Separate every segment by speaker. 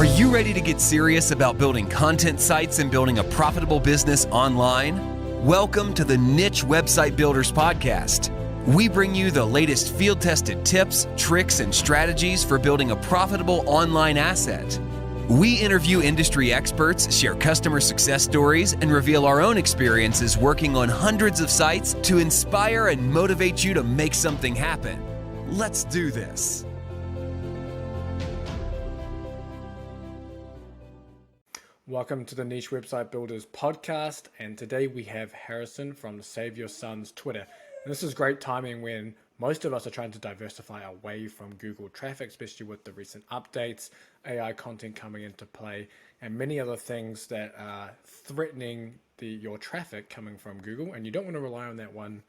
Speaker 1: Are you ready to get serious about building content sites and building a profitable business online? Welcome to the Niche Website Builders Podcast. We bring you the latest field-tested tips, tricks, and strategies for building a profitable online asset. We interview industry experts, share customer success stories, and reveal our own experiences working on hundreds of sites to inspire and motivate you to make something happen. Let's do this.
Speaker 2: Welcome to the Niche Website Builders Podcast, and today we have Harrison from Save Your Son's Twitter. And this is great timing when most of us are trying to diversify away from Google traffic, especially with the recent updates, AI content coming into play, and many other things that are threatening your traffic coming from Google. And you don't want to rely on that one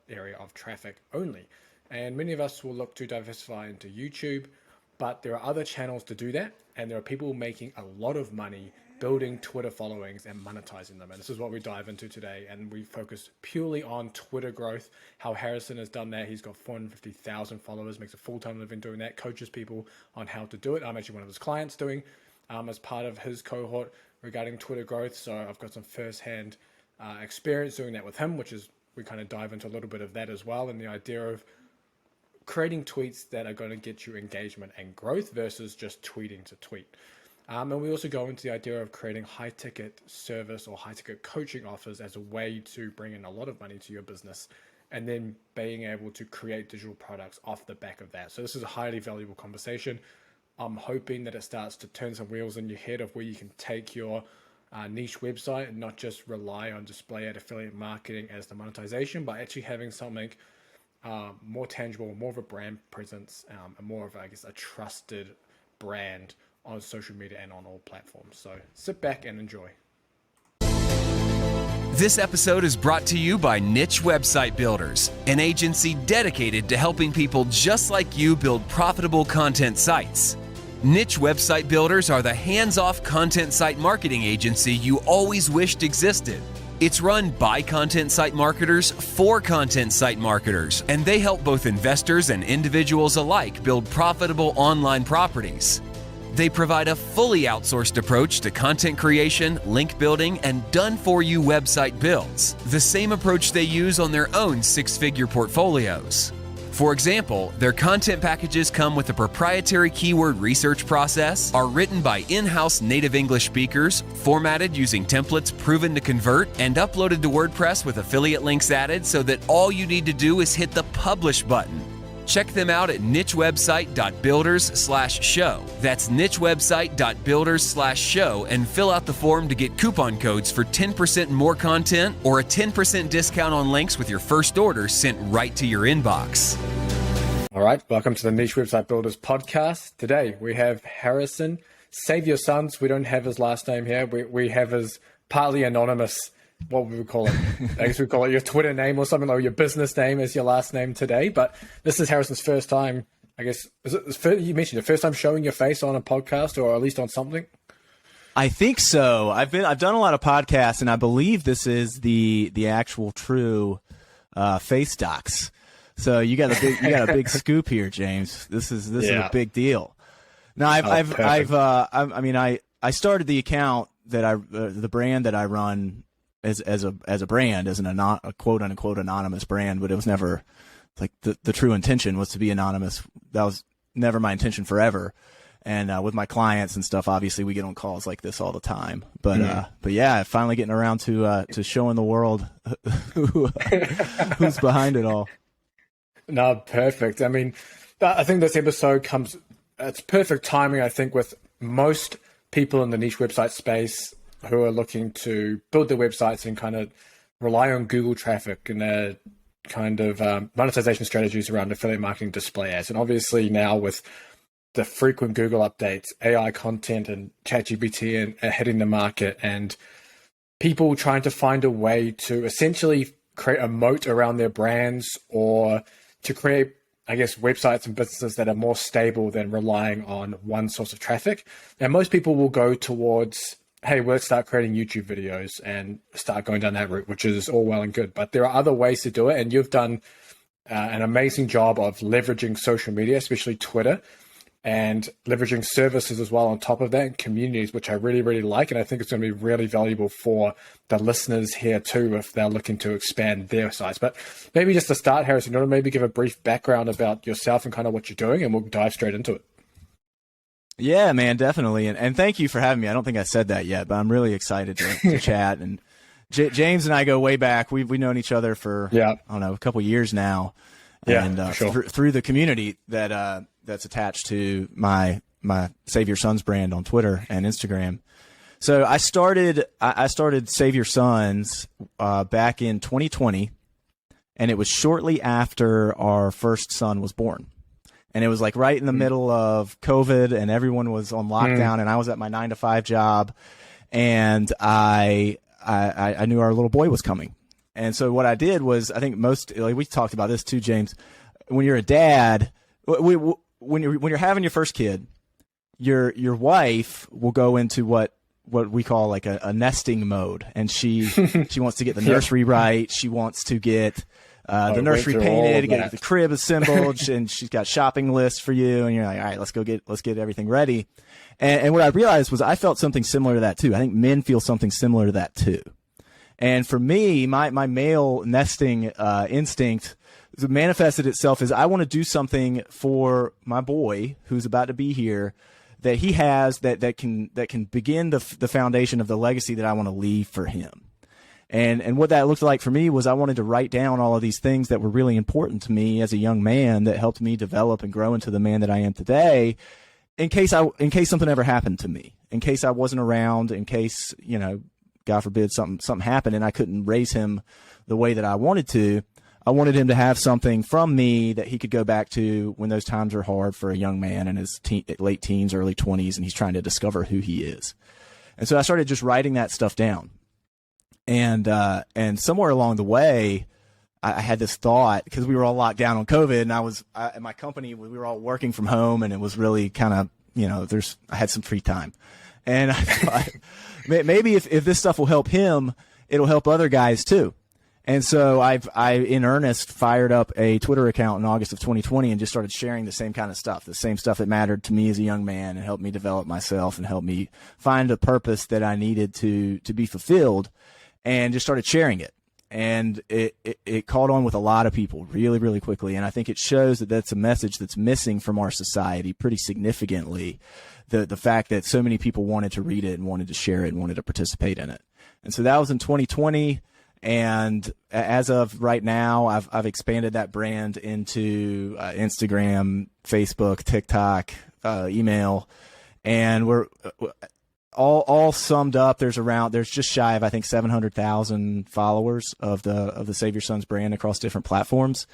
Speaker 2: area of traffic only. And many of us will look to diversify into YouTube, but there are other channels to do that. And there are people making a lot of money building Twitter followings and monetizing them. And this is what we dive into today. And we focus purely on Twitter growth, how Harrison has done that. He's got 450,000 followers, makes a full-time living doing that, coaches people on how to do it. I'm actually one of his clients doing as part of his cohort regarding Twitter growth. So I've got some firsthand experience doing that with him, which is, we kind of dive into a little bit of that as well. And the idea of creating tweets that are going to get you engagement and growth versus just tweeting to tweet. And we also go into the idea of creating high ticket service or high ticket coaching offers as a way to bring in a lot of money to your business and then being able to create digital products off the back of that. So this is a highly valuable conversation. I'm hoping that it starts to turn some wheels in your head of where you can take your niche website and not just rely on display ad affiliate marketing as the monetization, but actually having something more tangible, more of a brand presence, and more of, I guess, a trusted brand on social media and on all platforms. So sit back and enjoy.
Speaker 1: This episode is brought to you by Niche Website Builders, an agency dedicated to helping people just like you build profitable content sites. Niche Website Builders are the hands-off content site marketing agency you always wished existed. It's run by content site marketers for content site marketers, and they help both investors and individuals alike build profitable online properties. They provide a fully outsourced approach to content creation, link building, and done-for-you website builds, the same approach they use on their own six-figure portfolios. For example, their content packages come with a proprietary keyword research process, are written by in-house native English speakers, formatted using templates proven to convert, and uploaded to WordPress with affiliate links added so that all you need to do is hit the publish button. Check them out at nichewebsite.builders/show. That's nichewebsite.builders/show and fill out the form to get coupon codes for 10% more content or a 10% discount on links with your first order sent right to your inbox.
Speaker 2: All right, welcome to the Niche Website Builders Podcast. Today we have Harrison, Save Your Sons. We don't have his last name here. We have his partly anonymous, what would we call it? I guess we call it your Twitter name or something, like your business name as your last name today. But this is Harrison's first time, I guess. You mentioned the first time showing your face on a podcast or at least on something?
Speaker 3: I think so. I've done a lot of podcasts, and I believe this is the actual true face docs. So you got a big scoop here, James. This is a big deal. Now I started the account that the brand that I run as a brand, as a quote unquote anonymous brand, but it was never like the true intention was to be anonymous. That was never my intention forever. And with my clients and stuff, obviously we get on calls like this all the time. But yeah, finally getting around to showing the world who's behind it all.
Speaker 2: No, perfect. I mean, I think this episode it's perfect timing, I think, with most people in the niche website space who are looking to build their websites and kind of rely on Google traffic and their kind of monetization strategies around affiliate marketing, display ads. And obviously now with the frequent Google updates, AI content and ChatGPT and hitting the market, and people trying to find a way to essentially create a moat around their brands or to create, I guess, websites and businesses that are more stable than relying on one source of traffic. And most people will go towards, hey, let's start creating YouTube videos and start going down that route, which is all well and good. But there are other ways to do it. And you've done an amazing job of leveraging social media, especially Twitter, and leveraging services as well on top of that, and communities, which I really, really like. And I think it's going to be really valuable for the listeners here too, if they're looking to expand their sites. But maybe just to start, Harrison, you want to maybe give a brief background about yourself and kind of what you're doing, and we'll dive straight into it.
Speaker 3: Yeah, man, definitely. And thank you for having me. I don't think I said that yet, but I'm really excited to chat. And James and I go way back. We've known each other for, I don't know, a couple of years now. And
Speaker 2: sure.
Speaker 3: through the community that's attached to my Save Your Sons brand on Twitter and Instagram. So I started Save Your Sons back in 2020, and it was shortly after our first son was born. And it was like right in the middle of COVID, and everyone was on lockdown, and I was at my 9-to-5 job, and I knew our little boy was coming. And so what I did was, I think we talked about this too, James. When you're a dad, when you're having your first kid, your wife will go into what we call like a nesting mode, and she wants to get the nursery right. She wants to get the nursery painted, get the crib assembled, and she's got shopping lists for you. And you're like, all right, let's get everything ready. And what I realized was I felt something similar to that too. I think men feel something similar to that too. And for me, my male nesting instinct manifested itself as I want to do something for my boy who's about to be here that he has that can begin the foundation of the legacy that I want to leave for him. And what that looked like for me was I wanted to write down all of these things that were really important to me as a young man that helped me develop and grow into the man that I am today, in case something ever happened to me, in case I wasn't around, in case, God forbid something happened and I couldn't raise him the way that I wanted to. I wanted him to have something from me that he could go back to when those times are hard for a young man in his late teens, early 20s, and he's trying to discover who he is. And so I started just writing that stuff down. And somewhere along the way, I had this thought, because we were all locked down on COVID, and at my company, we were all working from home, and it was really kind of, I had some free time. And I thought, maybe if this stuff will help him, it'll help other guys too. And so I in earnest fired up a Twitter account in August of 2020 and just started sharing the same kind of stuff, the same stuff that mattered to me as a young man and helped me develop myself and helped me find a purpose that I needed to be fulfilled, and just started sharing it. And it caught on with a lot of people really, really quickly. And I think it shows that that's a message that's missing from our society pretty significantly. The fact that so many people wanted to read it and wanted to share it and wanted to participate in it. And so that was in 2020. And as of right now, I've expanded that brand into Instagram, Facebook, TikTok, email, and we're all summed up. There's just shy of, I think, 700,000 followers of the Save Your Sons brand across different platforms.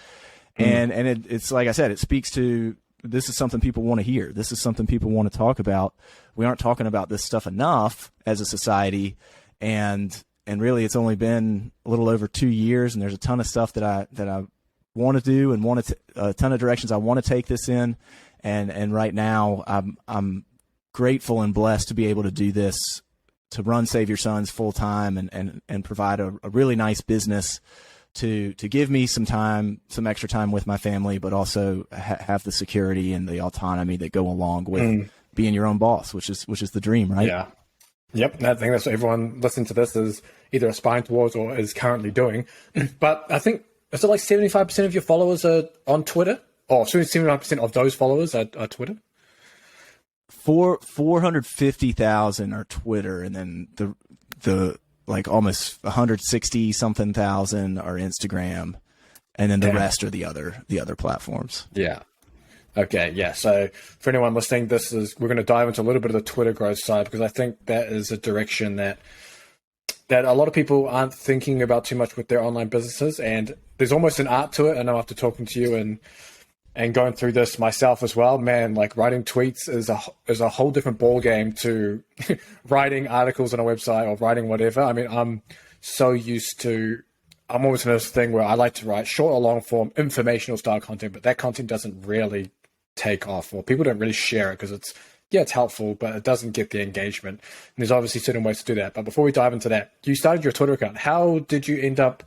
Speaker 3: And it's like I said, it speaks to, this is something people want to hear. This is something people want to talk about. We aren't talking about this stuff enough as a society, and really it's only been a little over 2 years, and there's a ton of stuff that I want to do and a ton of directions I want to take this in. And right now I'm grateful and blessed to be able to do this, to run Save Your Sons full time and provide a really nice business to give me some extra time with my family, but also have the security and the autonomy that go along with being your own boss, which is the dream, right?
Speaker 2: Yeah. Yep. And I think that's what everyone listening to this is either aspiring towards or is currently doing. But I think, is it like 75% of your followers are on Twitter? Or 75% of those followers are Twitter?
Speaker 3: 450,000 are Twitter, and then the like almost 160 something thousand are Instagram, and then the rest are the other platforms.
Speaker 2: Yeah. Okay. Yeah. So for anyone listening, we're going to dive into a little bit of the Twitter growth side, because I think that is a direction that a lot of people aren't thinking about too much with their online businesses, and there's almost an art to it. I know after talking to you and going through this myself as well, man, like writing tweets is a whole different ball game to writing articles on a website or writing whatever. I mean, I'm always in this thing where I like to write short or long form informational style content, but that content doesn't really take off, or people don't really share it because it's helpful, but it doesn't get the engagement. And there's obviously certain ways to do that. But before we dive into that, you started your Twitter account. How did you end up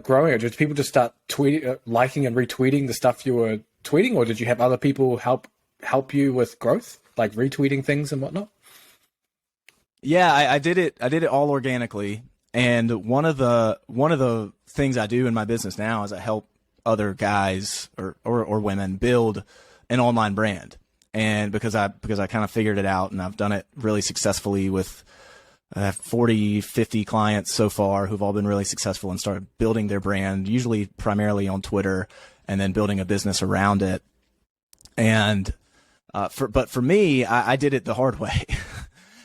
Speaker 2: growing it? Did people just start tweeting, liking and retweeting the stuff you were tweeting, or did you have other people help help you with growth, like retweeting things and whatnot?
Speaker 3: Yeah, I did it. I did it all organically. And one of the things I do in my business now is I help other guys or women build an online brand. And because I kind of figured it out, and I've done it really successfully with, I have 40, 50 clients so far who've all been really successful and started building their brand, usually primarily on Twitter, and then building a business around it. And but for me, I did it the hard way.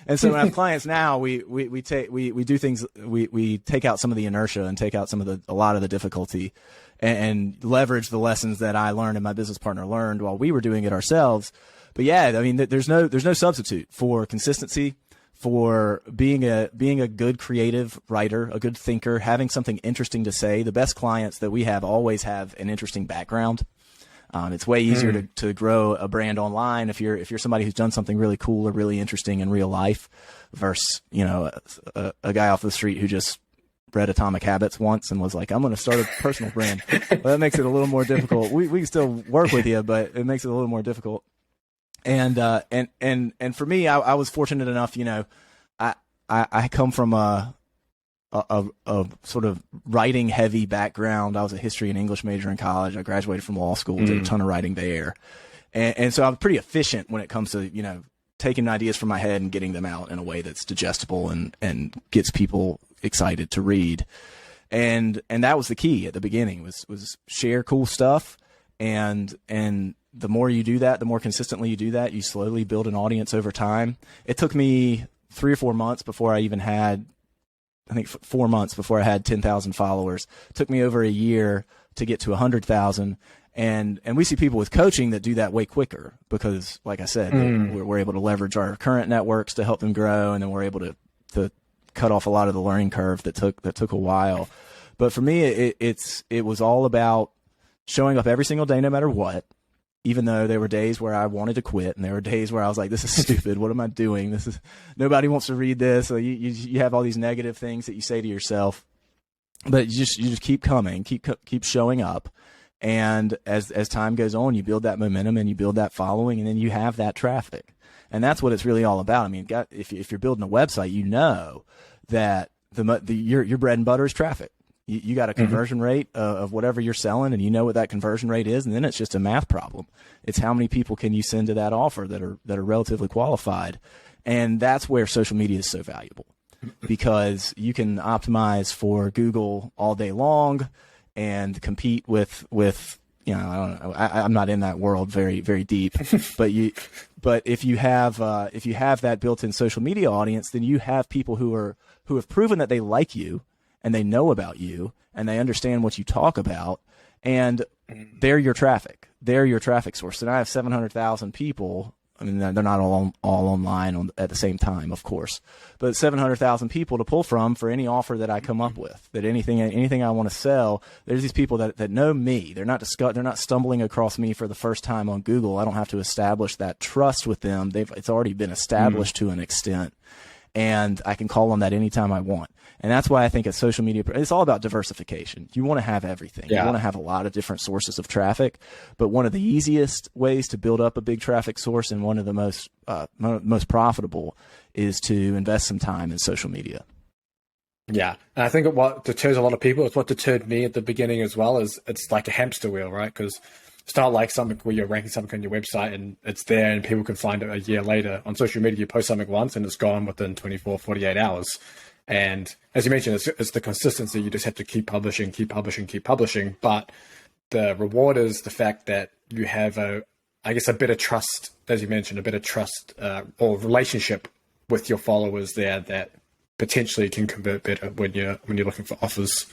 Speaker 3: And so when I have clients now, we do things, we take out some of the inertia and take out a lot of the difficulty, and leverage the lessons that I learned and my business partner learned while we were doing it ourselves. But yeah, I mean, there's no substitute for consistency, for being a good creative writer, a good thinker, having something interesting to say. The best clients that we have always have an interesting background. It's way easier to grow a brand online if you're somebody who's done something really cool or really interesting in real life, versus a guy off the street who just read Atomic Habits once and was like, I'm going to start a personal brand. Well, that makes it a little more difficult. We can still work with you, but it makes it a little more difficult. And for me, I was fortunate enough. I come from a sort of writing heavy background. I was a history and English major in college. I graduated from law school, did a ton of writing there. And so I'm pretty efficient when it comes to, taking ideas from my head and getting them out in a way that's digestible and gets people excited to read. And that was the key at the beginning was share cool stuff. And the more you do that, the more consistently you do that, you slowly build an audience over time. It took me 3 or 4 months before I even had, I think 4 months before I had 10,000 followers. It took me over a year to get to 100,000. And we see people with coaching that do that way quicker because, like I said, we're able to leverage our current networks to help them grow. And then we're able to cut off a lot of the learning curve that took a while. But for me, it was all about showing up every single day, no matter what. Even though there were days where I wanted to quit, and there were days where I was like, "This is stupid. What am I doing? Nobody wants to read this." So you have all these negative things that you say to yourself, but you just keep coming, keep showing up, and as time goes on, you build that momentum and you build that following, and then you have that traffic, and that's what it's really all about. I mean, if you're building a website, you know that your bread and butter is traffic. You got a conversion rate of whatever you're selling, and you know what that conversion rate is, and then it's just a math problem. It's how many people can you send to that offer that are relatively qualified, and that's where social media is so valuable, because you can optimize for Google all day long and compete with I don't know. I'm not in that world very very deep, but if you have that built-in social media audience, then you have people who have proven that they like you, and they know about you, and they understand what you talk about, and they're your traffic. They're your traffic source. And I have 700,000 people. I mean, they're not all online at the same time, of course, but 700,000 people to pull from for any offer that I come up with. That anything I want to sell, there's these people that know me. They're not stumbling across me for the first time on Google. I don't have to establish that trust with them. It's already been established to an extent, and I can call on that anytime I want. And that's why I think at social media, it's all about diversification. You want to have everything. Yeah. You want to have a lot of different sources of traffic. But one of the easiest ways to build up a big traffic source, and one of the most profitable, is to invest some time in social media.
Speaker 2: Yeah. And I think what deters a lot of people, it's what deterred me at the beginning as well, is it's like a hamster wheel, right? Because it's not like something where you're ranking something on your website and it's there and people can find it a year later. On social media, you post something once and it's gone within 24, 48 hours. And as you mentioned, it's the consistency. You just have to keep publishing. But the reward is the fact that you have a better trust, as you mentioned, or relationship with your followers there that potentially can convert better when you're looking for offers.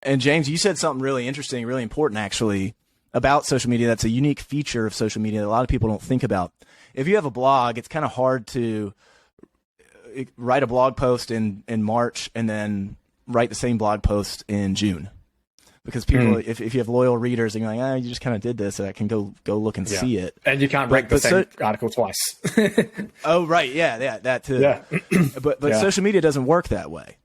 Speaker 3: And James, you said something really interesting, really important actually about social media. That's a unique feature of social media that a lot of people don't think about. If you have a blog, it's kind of hard to write a blog post in March and then write the same blog post in June, because people, if you have loyal readers and you're like, you just kind of did this, I can go look and see it.
Speaker 2: And you can't rank the same article twice.
Speaker 3: Oh, right. Yeah, that too.
Speaker 2: Yeah.
Speaker 3: but social media doesn't work that way.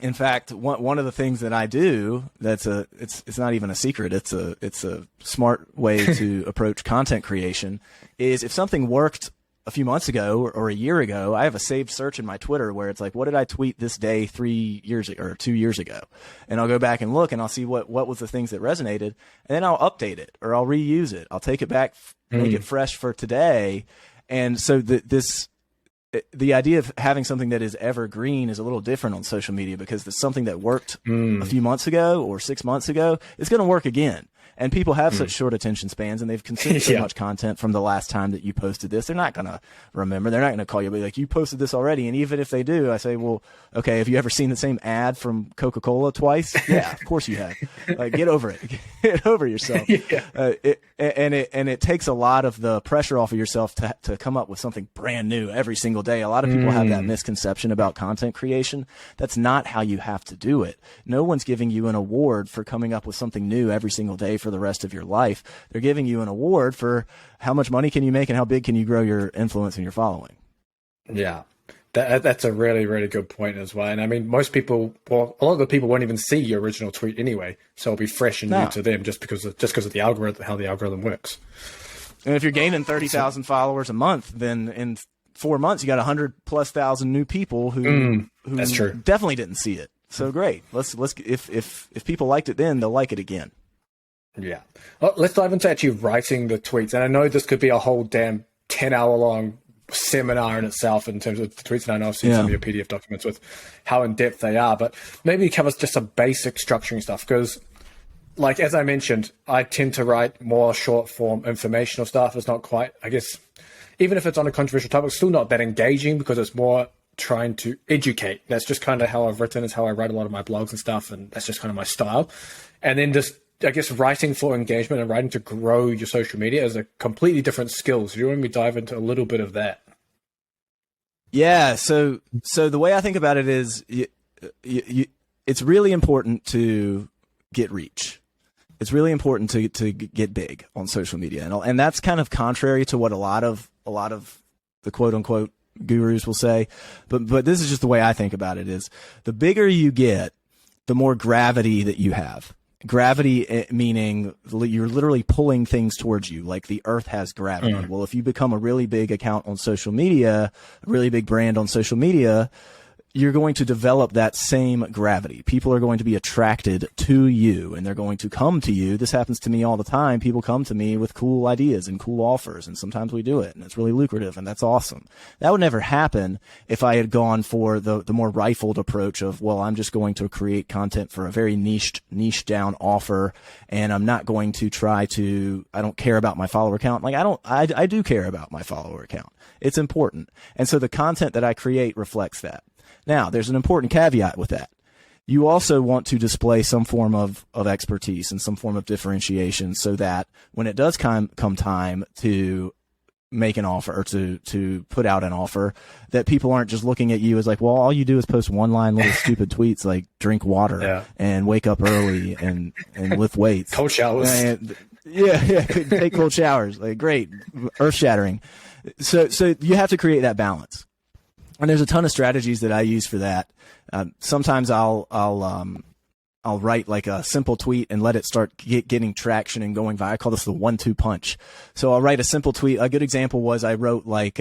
Speaker 3: In fact, one of the things that I do it's not even a secret. It's a smart way to approach content creation is if something worked a few months ago or a year ago, I have a saved search in my Twitter where it's like, what did I tweet this day 3 years ago or 2 years ago? And I'll go back and look and I'll see what was the things that resonated, and then I'll update it or I'll reuse it. I'll take it back, make it fresh for today. And so the idea of having something that is evergreen is a little different on social media because there's something that worked a few months ago or 6 months ago, it's going to work again. And people have such short attention spans, and they've consumed so much content from the last time that you posted this. They're not going to remember. They're not going to call you, but like, you posted this already. And even if they do, I say, well, okay, have you ever seen the same ad from Coca-Cola twice? Yeah, of course you have. Like, get over it. Get over yourself. It takes a lot of the pressure off of yourself to come up with something brand new every single day. A lot of people have that misconception about content creation. That's not how you have to do it. No one's giving you an award for coming up with something new every single day for the rest of your life. They're giving you an award for how much money can you make and how big can you grow your influence and your following.
Speaker 2: Yeah, that's a really, really good point as well. And I mean, most people, well, a lot of the people won't even see your original tweet anyway, so it'll be fresh and new to them just because of the algorithm, how the algorithm works.
Speaker 3: And if you're gaining 30,000 followers a month, then in 4 months you got 100,000+ new people who
Speaker 2: that's true.
Speaker 3: Definitely didn't see it. So great. Let's if people liked it then, they'll like it again.
Speaker 2: Yeah. Well, let's dive into actually writing the tweets. And I know this could be a whole damn 10-hour long seminar in itself in terms of the tweets. And I know I've seen some of your PDF documents with how in depth they are, but maybe cover just some basic structuring stuff. Because, like, as I mentioned, I tend to write more short form informational stuff. It's not quite, I guess, even if it's on a controversial topic, it's still not that engaging because it's more trying to educate. That's just kind of how I've written, is how I write a lot of my blogs and stuff. And that's just kind of my style. And then just, I guess, writing for engagement and writing to grow your social media is a completely different skill. So you want me to dive into a little bit of that?
Speaker 3: Yeah. So the way I think about it is it's really important to get reach. It's really important to get big on social media. And that's kind of contrary to what a lot of the quote unquote gurus will say. But this is just the way I think about it is the bigger you get, the more gravity that you have. Gravity meaning you're literally pulling things towards you, like the earth has gravity. Well, if you become a really big account on social media, a really big brand on social media, you're going to develop that same gravity. People are going to be attracted to you and they're going to come to you. This happens to me all the time. People come to me with cool ideas and cool offers, and sometimes we do it and it's really lucrative and that's awesome. That would never happen if I had gone for the more rifled approach of, well, I'm just going to create content for a very niche down offer, and I'm not going to I don't care about my follower count. Like I do care about my follower count. It's important. And so the content that I create reflects that. Now, there's an important caveat with that. You also want to display some form of expertise and some form of differentiation so that when it does come time to make an offer or to put out an offer, that people aren't just looking at you as like, well, all you do is post one-line little stupid tweets like drink water and wake up early and lift weights.
Speaker 2: Cold showers.
Speaker 3: Take cold showers. Like, great, earth-shattering. So you have to create that balance. And there's a ton of strategies that I use for that. Sometimes I'll write like a simple tweet and let it start getting traction and going viral. I call this the 1-2 punch. So I'll write a simple tweet. A good example was I wrote like,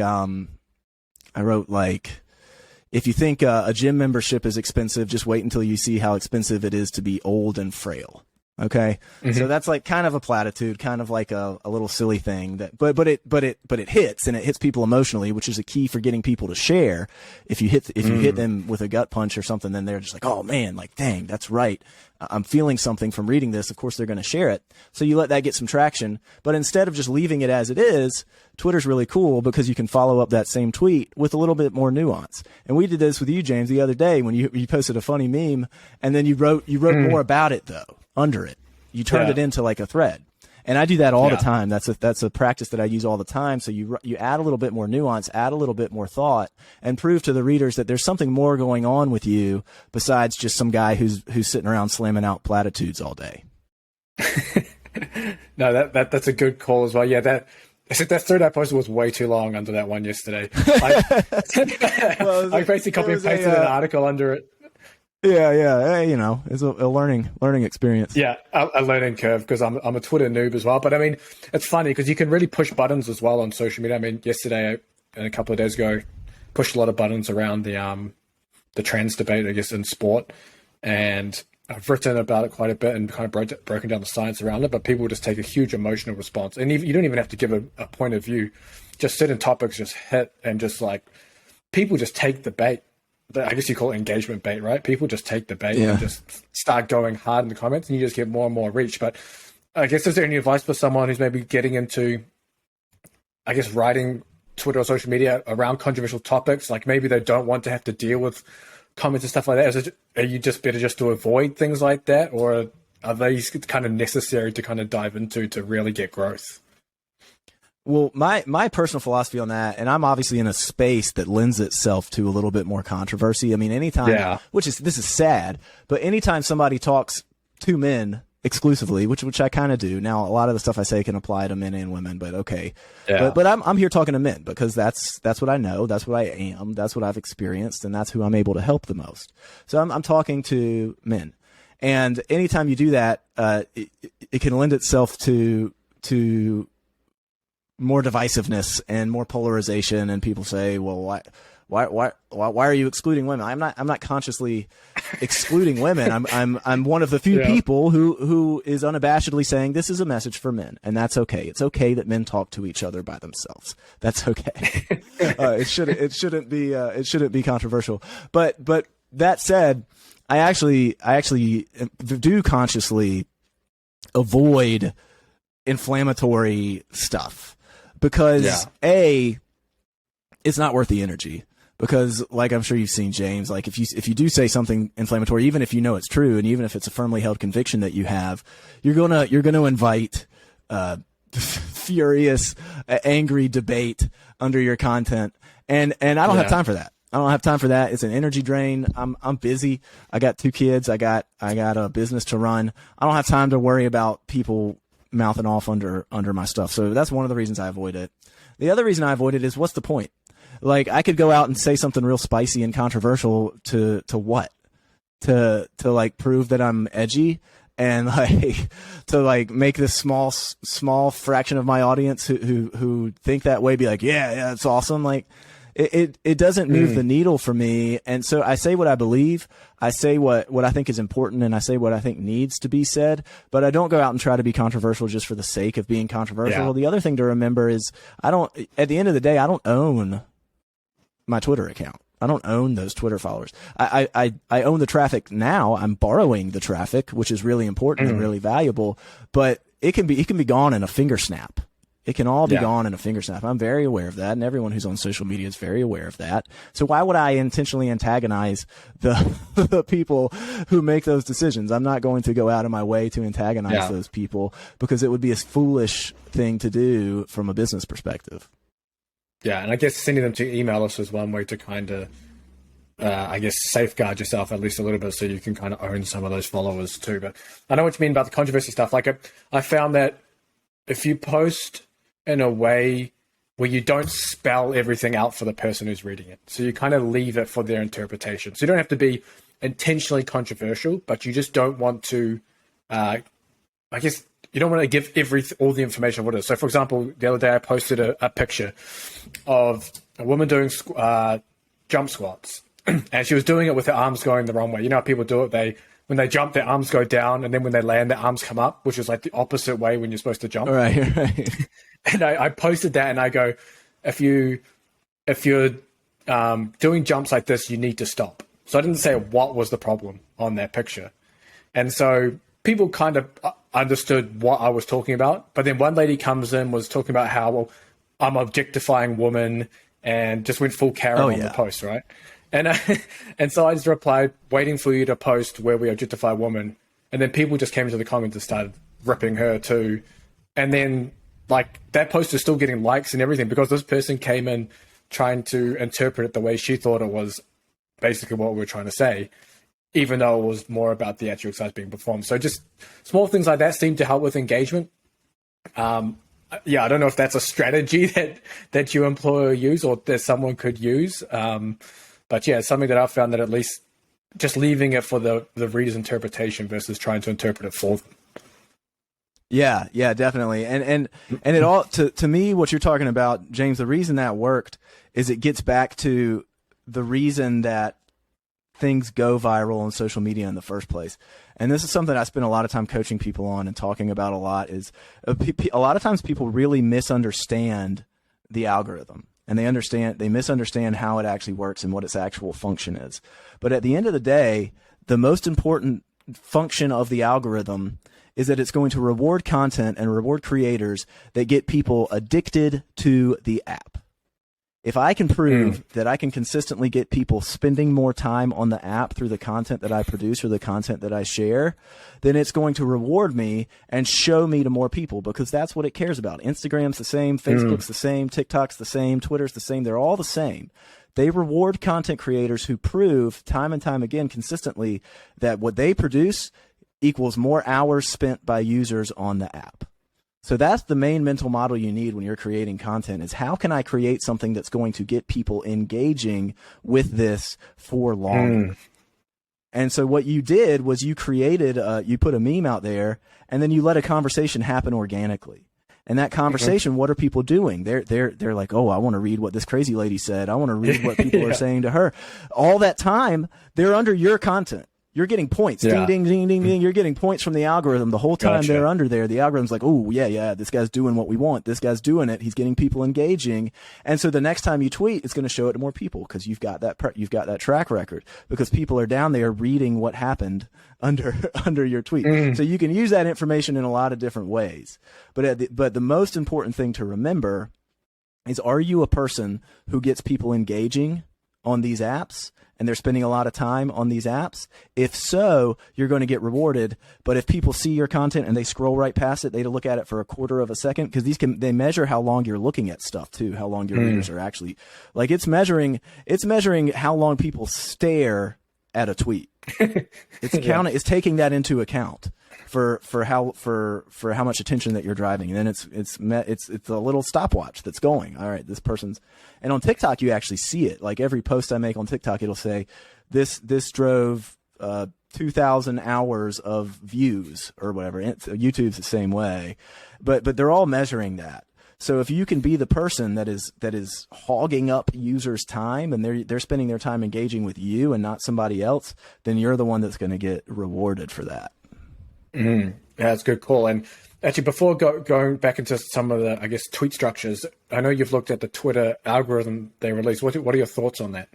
Speaker 3: if you think a gym membership is expensive, just wait until you see how expensive it is to be old and frail. Okay. So that's like kind of a platitude, kind of like a little silly thing that, but it hits, and it hits people emotionally, which is a key for getting people to share. If you hit them with a gut punch or something, then they're just like, oh man, like, dang, that's right. I'm feeling something from reading this. Of course they're going to share it. So you let that get some traction, but instead of just leaving it as it is, Twitter's really cool because you can follow up that same tweet with a little bit more nuance. And we did this with you, James, the other day when you posted a funny meme, and then you wrote more about it though. Under it, you turned it into like a thread, and I do that all the time. That's a practice that I use all the time. So you add a little bit more nuance, add a little bit more thought, and prove to the readers that there's something more going on with you besides just some guy who's sitting around slamming out platitudes all day.
Speaker 2: No, that's a good call as well. Yeah, that thread I posted was way too long under that one yesterday. I basically copy and pasted an article under it.
Speaker 3: Yeah. You know, it's a learning experience.
Speaker 2: Yeah, a learning curve because I'm a Twitter noob as well. But I mean, it's funny because you can really push buttons as well on social media. I mean, yesterday and a couple of days ago, pushed a lot of buttons around the trans debate, I guess, in sport, and I've written about it quite a bit and kind of broken down the science around it. But people just take a huge emotional response, and you don't even have to give a point of view. Just certain topics just hit, and just like people just take the bait. I guess you call it engagement bait, right? People just take the bait and just start going hard in the comments, and you just get more and more reach. But I guess, is there any advice for someone who's maybe getting into, I guess, writing Twitter or social media around controversial topics? Like maybe they don't want to have to deal with comments and stuff like that. Are you just better just to avoid things like that, or are these kind of necessary to kind of dive into to really get growth?
Speaker 3: Well, my personal philosophy on that, and I'm obviously in a space that lends itself to a little bit more controversy. I mean, anytime, this is sad, but anytime somebody talks to men exclusively, which I kind of do now, a lot of the stuff I say can apply to men and women, but okay. Yeah. But I'm here talking to men because that's what I know, that's what I am, that's what I've experienced, and that's who I'm able to help the most. So I'm talking to men, and anytime you do that, it can lend itself to more divisiveness and more polarization, and people say, well, why are you excluding women? I'm not consciously excluding women. I'm one of the few people who is unabashedly saying this is a message for men, and that's okay. It's okay that men talk to each other by themselves. That's okay. It shouldn't be controversial. But that said, I actually do consciously avoid inflammatory stuff. Because it's not worth the energy. Because, like I'm sure you've seen, James, like if you do say something inflammatory, even if you know it's true, and even if it's a firmly held conviction that you have, you're gonna invite furious, angry debate under your content, and I don't have time for that. I don't have time for that. It's an energy drain. I'm busy. I got 2 kids. I got a business to run. I don't have time to worry about people mouthing off under my stuff. So that's one of the reasons I avoid it. The other reason I avoid it is, what's the point? Like, I could go out and say something real spicy and controversial to what? To like prove that I'm edgy, and like to like make this small fraction of my audience who think that way be like, yeah, it's awesome. Like, it doesn't move the needle for me. And so I say what I believe. I say what I think is important, and I say what I think needs to be said, but I don't go out and try to be controversial just for the sake of being controversial. Yeah. The other thing to remember is at the end of the day, I don't own my Twitter account. I don't own those Twitter followers. I own the traffic now. I'm borrowing the traffic, which is really important and really valuable, but it can be gone in a finger snap. It can all be gone in a finger snap. I'm very aware of that, and everyone who's on social media is very aware of that. So why would I intentionally antagonize the people who make those decisions? I'm not going to go out of my way to antagonize those people, because it would be a foolish thing to do from a business perspective.
Speaker 2: Yeah, and I guess sending them to email us is one way to kind of, I guess, safeguard yourself at least a little bit, so you can kind of own some of those followers too. But I know what you mean about the controversy stuff. Like, I found that if you post in a way where you don't spell everything out for the person who's reading it, so you kind of leave it for their interpretation. So you don't have to be intentionally controversial, but you just don't want to, I guess, you don't want to give all the information of what it is. So, for example, the other day I posted a picture of a woman doing jump squats, and she was doing it with her arms going the wrong way. You know how people do it? When they jump, their arms go down, and then when they land, their arms come up, which is like the opposite way when you're supposed to jump.
Speaker 3: Right.
Speaker 2: And I posted that, and I go, if you're doing jumps like this, you need to stop. So I didn't say what was the problem on that picture. And so people kind of understood what I was talking about. But then one lady comes in, was talking about how, well, I'm objectifying women, and just went full Karen on the post, right? And so I just replied, waiting for you to post where we objectify women. And then people just came into the comments and started ripping her too. And then, like, that post is still getting likes and everything, because this person came in trying to interpret it the way she thought it was basically what we were trying to say, even though it was more about the actual exercise being performed. So just small things like that seem to help with engagement. I don't know if that's a strategy that you employ or use, or that someone could use. But yeah, it's something that I've found that at least just leaving it for the reader's interpretation versus trying to interpret it for them.
Speaker 3: Yeah, definitely. And it all, to me, what you're talking about, James, the reason that worked is it gets back to the reason that things go viral on social media in the first place. And this is something I spend a lot of time coaching people on and talking about a lot, is a lot of times people really misunderstand the algorithm, and they misunderstand how it actually works and what its actual function is. But at the end of the day, the most important function of the algorithm is that it's going to reward content and reward creators that get people addicted to the app. If I can prove that I can consistently get people spending more time on the app through the content that I produce or the content that I share, then it's going to reward me and show me to more people, because that's what it cares about. Instagram's the same, Facebook's the same, TikTok's the same, Twitter's the same. They're all the same. They reward content creators who prove time and time again consistently that what they produce equals more hours spent by users on the app. So that's the main mental model you need when you're creating content, is how can I create something that's going to get people engaging with this for long? And so what you did was you created, you put a meme out there, and then you let a conversation happen organically. And that conversation, what are people doing? They're like, oh, I want to read what this crazy lady said. I want to read what people are saying to her. All that time, they're under your content. You're getting points. Ding, ding, ding, ding, ding. You're getting points from the algorithm the whole time they're under there. The algorithm's like, oh, yeah, this guy's doing what we want. This guy's doing it. He's getting people engaging. And so the next time you tweet, it's going to show it to more people, because you've got that track record, because people are down there reading what happened under your tweet. So you can use that information in a lot of different ways. But the most important thing to remember is, are you a person who gets people engaging on these apps, and they're spending a lot of time on these apps? If so, you're going to get rewarded. But if people see your content and they scroll right past it, they look at it for a quarter of a second, because they measure how long you're looking at stuff too, how long your readers are actually, like, it's measuring how long people stare at a tweet. It's taking that into account for how much attention that you're driving. And then it's a little stopwatch that's going, all right, this person's. And on TikTok, you actually see it. Like, every post I make on TikTok, it'll say this drove 2,000 hours of views or whatever. YouTube's the same way, but they're all measuring that. So if you can be the person that is hogging up users' time, and they're spending their time engaging with you and not somebody else, then you're the one that's going to get rewarded for that.
Speaker 2: Yeah, that's a good call. And actually, before going back into some of the, I guess, tweet structures, I know you've looked at the Twitter algorithm they released. What are your thoughts on that?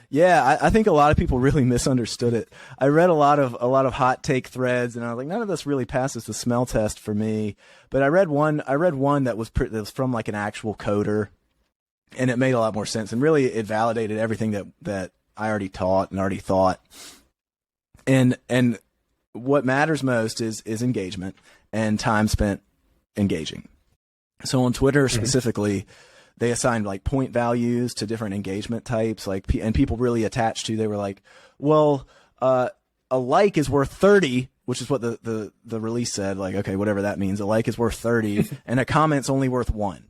Speaker 3: Yeah, I think a lot of people really misunderstood it. I read a lot of hot take threads, and I was like, none of this really passes the smell test for me. But I read one that was from like an actual coder, and it made a lot more sense, and really it validated everything that I already taught and already thought. And what matters most is engagement and time spent engaging. So on Twitter specifically, they assigned like point values to different engagement types, and people really attached to. They were like, well, a like is worth 30, which is what the release said. Like, okay, whatever that means. A like is worth 30, and a comment's only worth 1.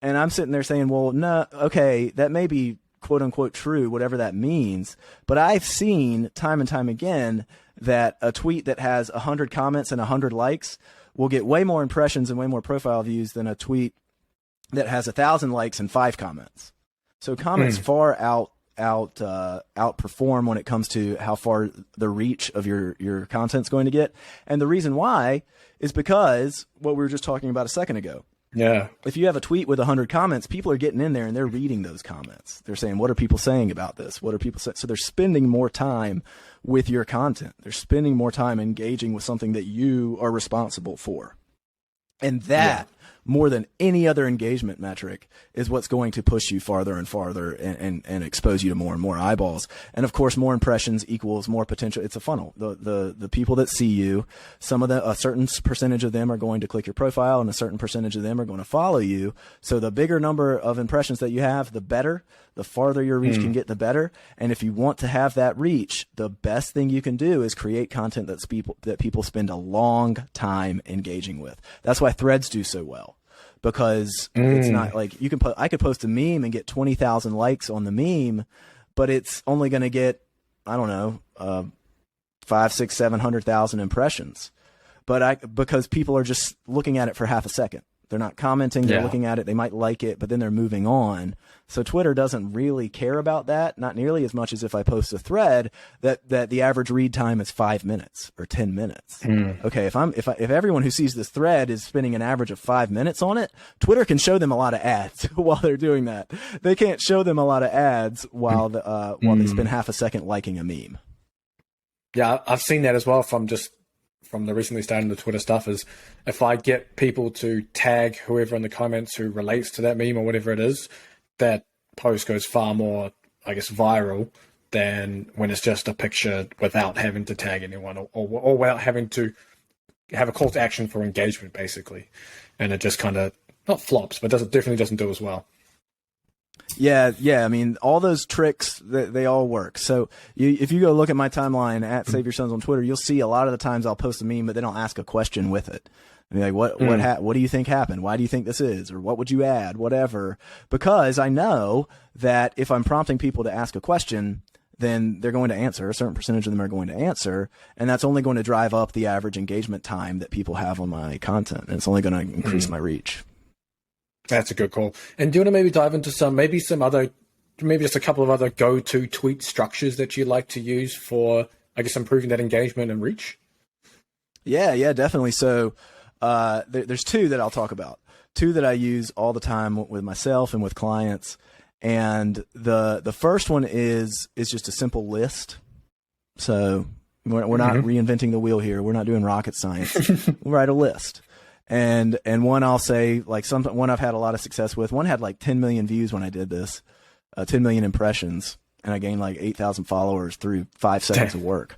Speaker 3: And I'm sitting there saying, well, no, okay, that may be quote unquote true, whatever that means. But I've seen time and time again that a tweet that has 100 comments and 100 likes will get way more impressions and way more profile views than a tweet that has 1,000 likes and 5 comments. So comments far outperform when it comes to how far the reach of your content's going to get. And the reason why is because what we were just talking about a second ago.
Speaker 2: Yeah.
Speaker 3: If you have a tweet with 100 comments, people are getting in there and they're reading those comments. They're saying, what are people saying about this? What are people saying? So they're spending more time with your content. They're spending more time engaging with something that you are responsible for. And that, more than any other engagement metric, is what's going to push you farther and farther and expose you to more and more eyeballs. And of course, more impressions equals more potential. It's a funnel. The people that see you, a certain percentage of them are going to click your profile, and a certain percentage of them are going to follow you. So the bigger number of impressions that you have, the better. The farther your reach can get, the better. And if you want to have that reach, the best thing you can do is create content that people spend a long time engaging with. That's why threads do so well. Because it's not like I could post a meme and get 20,000 likes on the meme, but it's only going to get I don't know, 5, 6, 700,000 impressions, because people are just looking at it for half a second. They're not commenting. They're looking at it. They might like it, but then they're moving on. So Twitter doesn't really care about that, not nearly as much as if I post a thread that the average read time is 5 minutes or 10 minutes. Okay, if everyone who sees this thread is spending an average of 5 minutes on it, Twitter can show them a lot of ads while they're doing that. They can't show them a lot of ads while they spend half a second liking a meme.
Speaker 2: Yeah, I've seen that as well from the recently starting the Twitter stuff. Is if I get people to tag whoever in the comments who relates to that meme or whatever it is, that post goes far more, I guess, viral than when it's just a picture without having to tag anyone or without having to have a call to action for engagement, basically. And it just kind of, not flops, but definitely doesn't do as well.
Speaker 3: Yeah. I mean, all those tricks, they all work. So if you go look at my timeline at Save Your Sons on Twitter, you'll see a lot of the times I'll post a meme, but then I'll ask a question with it. I mean, like, what do you think happened? Why do you think this is? Or what would you add? Whatever. Because I know that if I'm prompting people to ask a question, then they're going to answer. A certain percentage of them are going to answer. And that's only going to drive up the average engagement time that people have on my content. And it's only going to increase my reach.
Speaker 2: That's a good call. And do you want to maybe dive into maybe just a couple of other go-to tweet structures that you like to use for, I guess, improving that engagement and reach?
Speaker 3: Yeah, definitely. So there's two that I'll talk about. Two that I use all the time with myself and with clients. And the first one is just a simple list. So we're not reinventing the wheel here. We're not doing rocket science. We'll write a list. And one I'll say, like, one I've had a lot of success with. One had like 10 million views when I did this, 10 million impressions, and I gained like 8,000 followers through 5 seconds of work.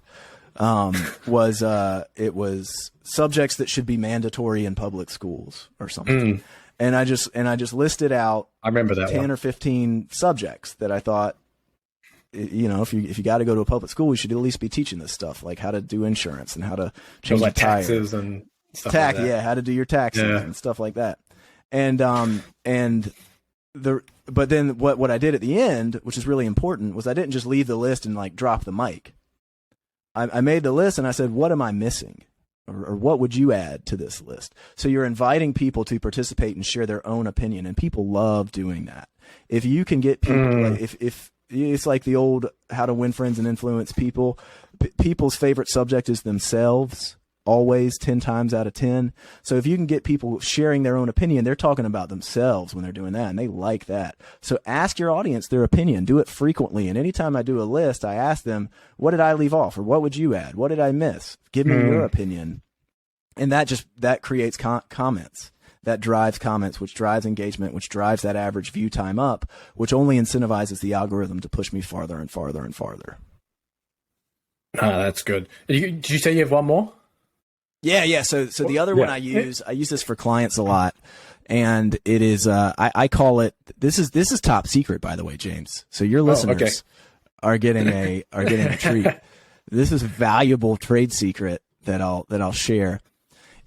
Speaker 3: It was subjects that should be mandatory in public schools or something. And I just listed out,
Speaker 2: I remember that
Speaker 3: 10 or 15 subjects that I thought, you know, if you got to go to a public school, you should at least be teaching this stuff, like how to do insurance and how to change
Speaker 2: like
Speaker 3: tires.
Speaker 2: Taxes and stuff like that.
Speaker 3: Yeah, how to do your taxes and stuff like that. But then what I did at the end, which is really important, was I didn't just leave the list and like drop the mic. I made the list and I said, what am I missing? Or what would you add to this list? So you're inviting people to participate and share their own opinion, and people love doing that. If you can get people, like, if it's like the old how to win friends and influence people, people's favorite subject is themselves. Always 10 times out of 10. So if you can get people sharing their own opinion, they're talking about themselves when they're doing that, and they like that. So ask your audience their opinion. Do it frequently. And anytime I do a list, I ask them, what did I leave off? Or what would you add? What did I miss? Give me your opinion. And that creates comments. That drives comments, which drives engagement, which drives that average view time up, which only incentivizes the algorithm to push me farther and farther and farther.
Speaker 2: That's good. Did you say you have one more?
Speaker 3: Yeah. So the other one I use this for clients a lot, and it is I call it, this is top secret, by the way, James. So your listeners are getting a treat. This is a valuable trade secret that I'll share.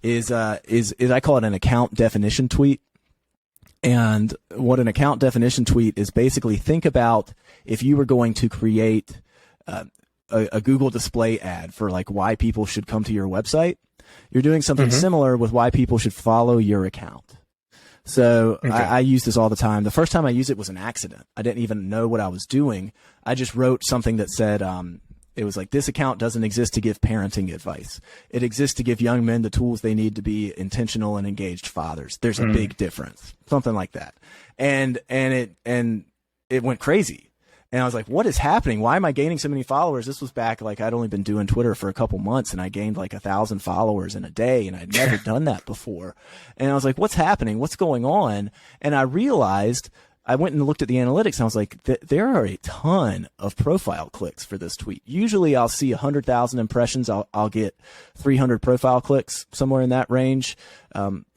Speaker 3: Is I call it an account definition tweet. And what an account definition tweet is, basically, think about if you were going to create a Google display ad for like why people should come to your website. You're doing something similar with why people should follow your account. So I use this all the time. The first time I used it was an accident. I didn't even know what I was doing. I just wrote something that said, it was like, this account doesn't exist to give parenting advice. It exists to give young men the tools they need to be intentional and engaged fathers. There's a big difference. Something like that. And it went crazy. And I was like, what is happening? Why am I gaining so many followers? This was back, like, I'd only been doing Twitter for a couple months, and I gained like 1,000 followers in a day, and I'd never done that before. And I was like, what's happening? What's going on? And I realized, I went and looked at the analytics, and I was like, there are a ton of profile clicks for this tweet. Usually I'll see 100,000 impressions. I'll get 300 profile clicks, somewhere in that range.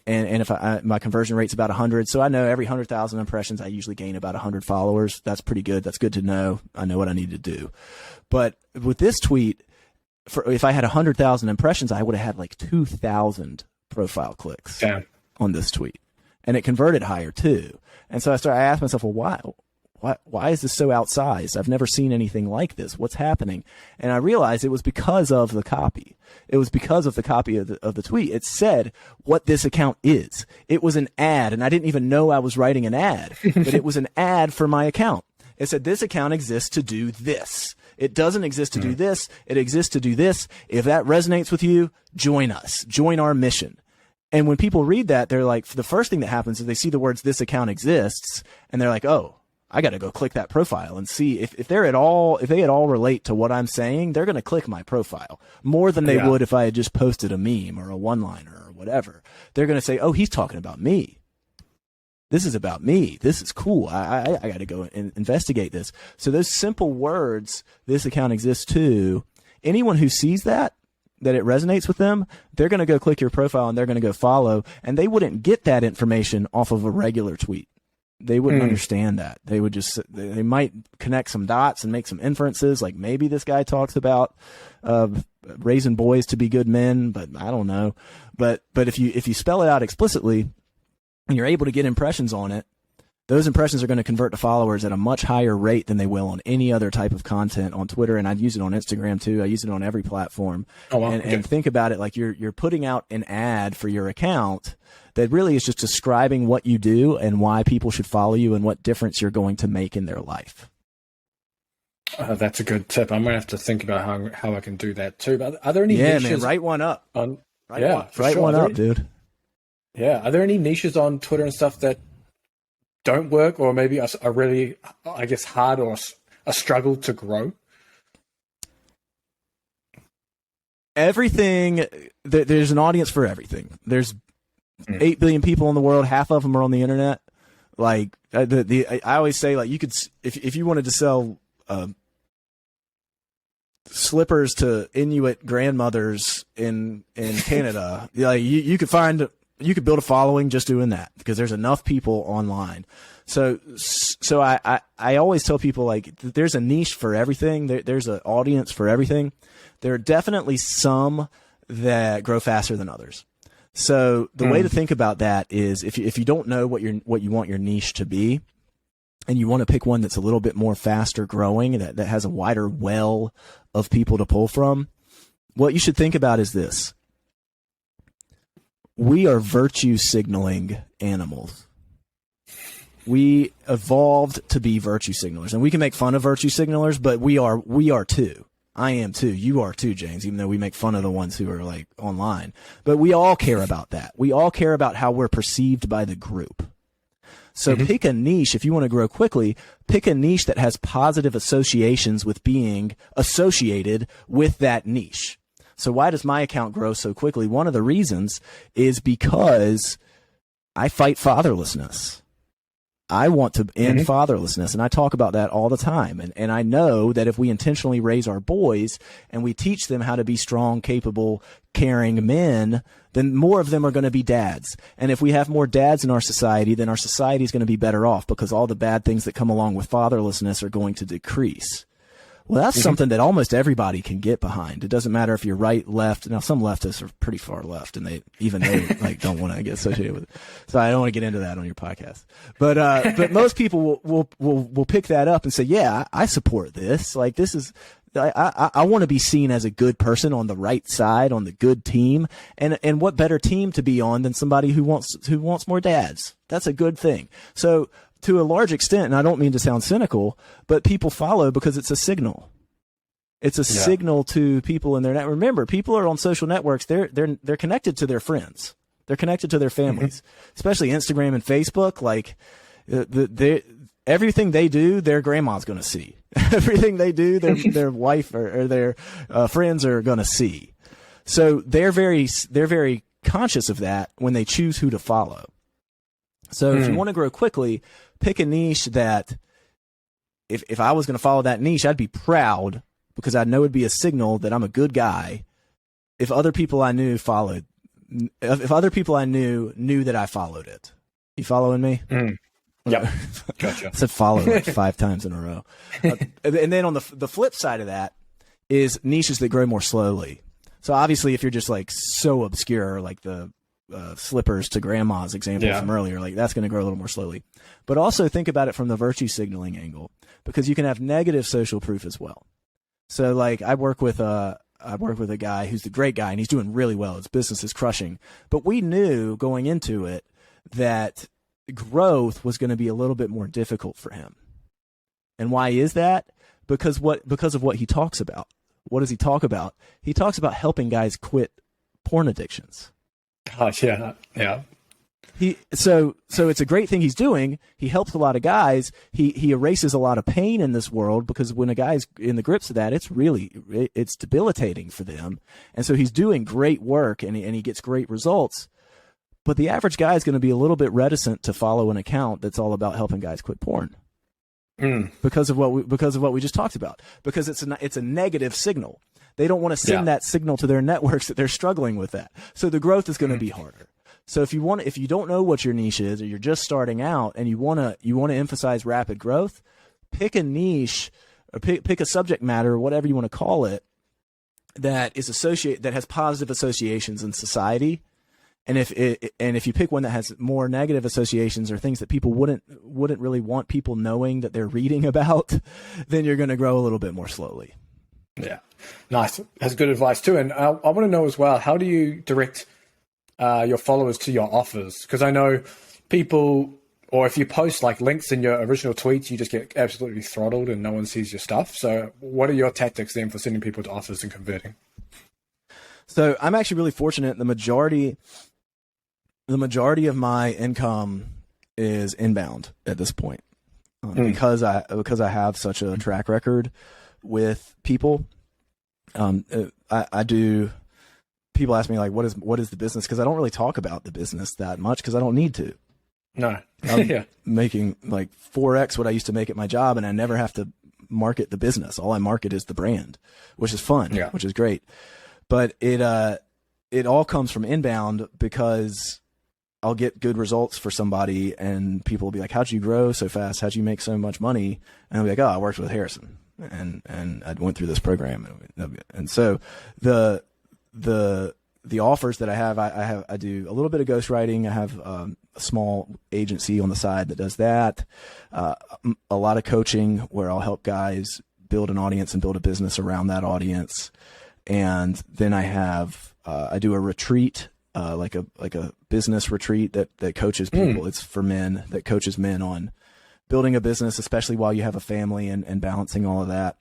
Speaker 3: And if my conversion rate's about 100, so I know every 100,000 impressions, I usually gain about 100 followers. That's pretty good. That's good to know. I know what I need to do. But with this tweet, if I had 100,000 impressions, I would have had like 2,000 profile clicks on this tweet, and it converted higher too. And so I asked myself, well, why is this so outsized? I've never seen anything like this. What's happening? And I realized it was because of the copy. It was because of the copy of the tweet. It said what this account is. It was an ad, and I didn't even know I was writing an ad, but it was an ad for my account. It said, this account exists to do this. It doesn't exist to do this. It exists to do this. If that resonates with you, join us. Join our mission. And when people read that, they're like, the first thing that happens is they see the words, this account exists, and they're like, oh, I got to go click that profile and see if they at all relate to what I'm saying. They're going to click my profile more than they would if I had just posted a meme or a one-liner or whatever. They're going to say, oh, he's talking about me. This is about me. This is cool. I got to go and investigate this. So those simple words, this account exists too. Anyone who sees that it resonates with them, they're going to go click your profile and they're going to go follow, and they wouldn't get that information off of a regular tweet. They wouldn't understand that. They would just, they might connect some dots and make some inferences, like maybe this guy talks about raising boys to be good men, but I don't know. But if you spell it out explicitly and you're able to get impressions on it, those impressions are going to convert to followers at a much higher rate than they will on any other type of content on Twitter. And I'd use it on Instagram too. I use it on every platform. Oh, wow. And think about it like you're putting out an ad for your account that really is just describing what you do and why people should follow you and what difference you're going to make in their life.
Speaker 2: That's a good tip. I'm going to have to think about how I can do that too. But are there any
Speaker 3: niches?
Speaker 2: Man,
Speaker 3: write one up.
Speaker 2: Write
Speaker 3: one up, dude.
Speaker 2: Yeah. Are there any niches on Twitter and stuff that don't work, or maybe are really, I guess, hard or a struggle to grow?
Speaker 3: Everything, there's an audience for everything. There's 8 billion people in the world. Half of them are on the internet. Like I always say, like you could, if you wanted to sell slippers to Inuit grandmothers in Canada, like you could build a following just doing that because there's enough people online. So I always tell people, like, there's a niche for everything. There's an audience for everything. There are definitely some that grow faster than others. So the way to think about that is if you don't know what you want your niche to be, and you want to pick one that's a little bit more faster growing, that has a wider well of people to pull from, what you should think about is this. We are virtue signaling animals. We evolved to be virtue signalers, and we can make fun of virtue signalers, but we are too. I am too. You are too, James, even though we make fun of the ones who are like online, but we all care about that. We all care about how we're perceived by the group. So pick a niche. If you want to grow quickly, pick a niche that has positive associations with being associated with that niche. So why does my account grow so quickly? One of the reasons is because I fight fatherlessness. I want to end fatherlessness, and I talk about that all the time. And I know that if we intentionally raise our boys and we teach them how to be strong, capable, caring men, then more of them are going to be dads. And if we have more dads in our society, then our society is going to be better off because all the bad things that come along with fatherlessness are going to decrease. Well, that's something that almost everybody can get behind. It doesn't matter if you're right, left. Now, some leftists are pretty far left, and they like don't want to get associated with it. So I don't want to get into that on your podcast. But most people will pick that up and say, yeah, I support this. Like this is, I want to be seen as a good person on the right side, on the good team. And what better team to be on than somebody who wants more dads? That's a good thing. So, to a large extent, and I don't mean to sound cynical, but people follow because it's a signal. It's a signal to people in their net. Remember, people are on social networks. They're connected to their friends. They're connected to their families, especially Instagram and Facebook. Like everything they do, their grandma's going to see. Everything they do, their wife or their friends are going to see. So they're very conscious of that when they choose who to follow. So if you want to grow quickly, pick a niche that if I was going to follow that niche, I'd be proud because I know it'd be a signal that I'm a good guy. If other people I knew followed, if other people I knew that I followed it. You following me?
Speaker 2: Yeah. Gotcha.
Speaker 3: I said follow like 5 times in a row. And then on the flip side of that is niches that grow more slowly. So obviously if you're just like so obscure, like the slippers to grandma's example from earlier. Like that's going to grow a little more slowly. But also think about it from the virtue signaling angle, because you can have negative social proof as well. So like I work with a guy who's the great guy and he's doing really well. His business is crushing. But we knew going into it that growth was going to be a little bit more difficult for him. And why is that? Because of what he talks about. What does he talk about? He talks about helping guys quit porn addictions.
Speaker 2: Oh, yeah.
Speaker 3: So it's a great thing he's doing. He helps a lot of guys. He erases a lot of pain in this world, because when a guy's in the grips of that, it's debilitating for them. And so he's doing great work and he gets great results. But the average guy is going to be a little bit reticent to follow an account that's all about helping guys quit porn. Because of what we just talked about, because it's a negative signal. They don't want to send that signal to their networks that they're struggling with that. So the growth is going to be harder. So if you don't know what your niche is, or you're just starting out and you want to emphasize rapid growth, pick a niche or pick a subject matter, or whatever you want to call it, that has positive associations in society. And if you pick one that has more negative associations or things that people wouldn't really want people knowing that they're reading about, then you're going to grow a little bit more slowly.
Speaker 2: Yeah, nice. That's good advice too. And I want to know as well, how do you direct your followers to your offers? Because I know people, or if you post like links in your original tweets, you just get absolutely throttled and no one sees your stuff. So what are your tactics then for sending people to offers and converting?
Speaker 3: So I'm actually really fortunate. The majority of my income is inbound at this point, because I have such a track record with people. I do. People ask me like, what is the business? Because I don't really talk about the business that much, because I don't need to.
Speaker 2: No,
Speaker 3: I'm making like 4x what I used to make at my job, and I never have to market the business. All I market is the brand, which is fun, which is great. But it all comes from inbound, because I'll get good results for somebody and people will be like, how'd you grow so fast? How'd you make so much money? And I'll be like, oh, I worked with Harrison and I went through this program. And so the offers that I have, I do a little bit of ghostwriting. I have a small agency on the side that does that. A lot of coaching where I'll help guys build an audience and build a business around that audience. And then I do a retreat, like a business retreat that coaches people. It's for men, that coaches men on building a business, especially while you have a family and balancing all of that.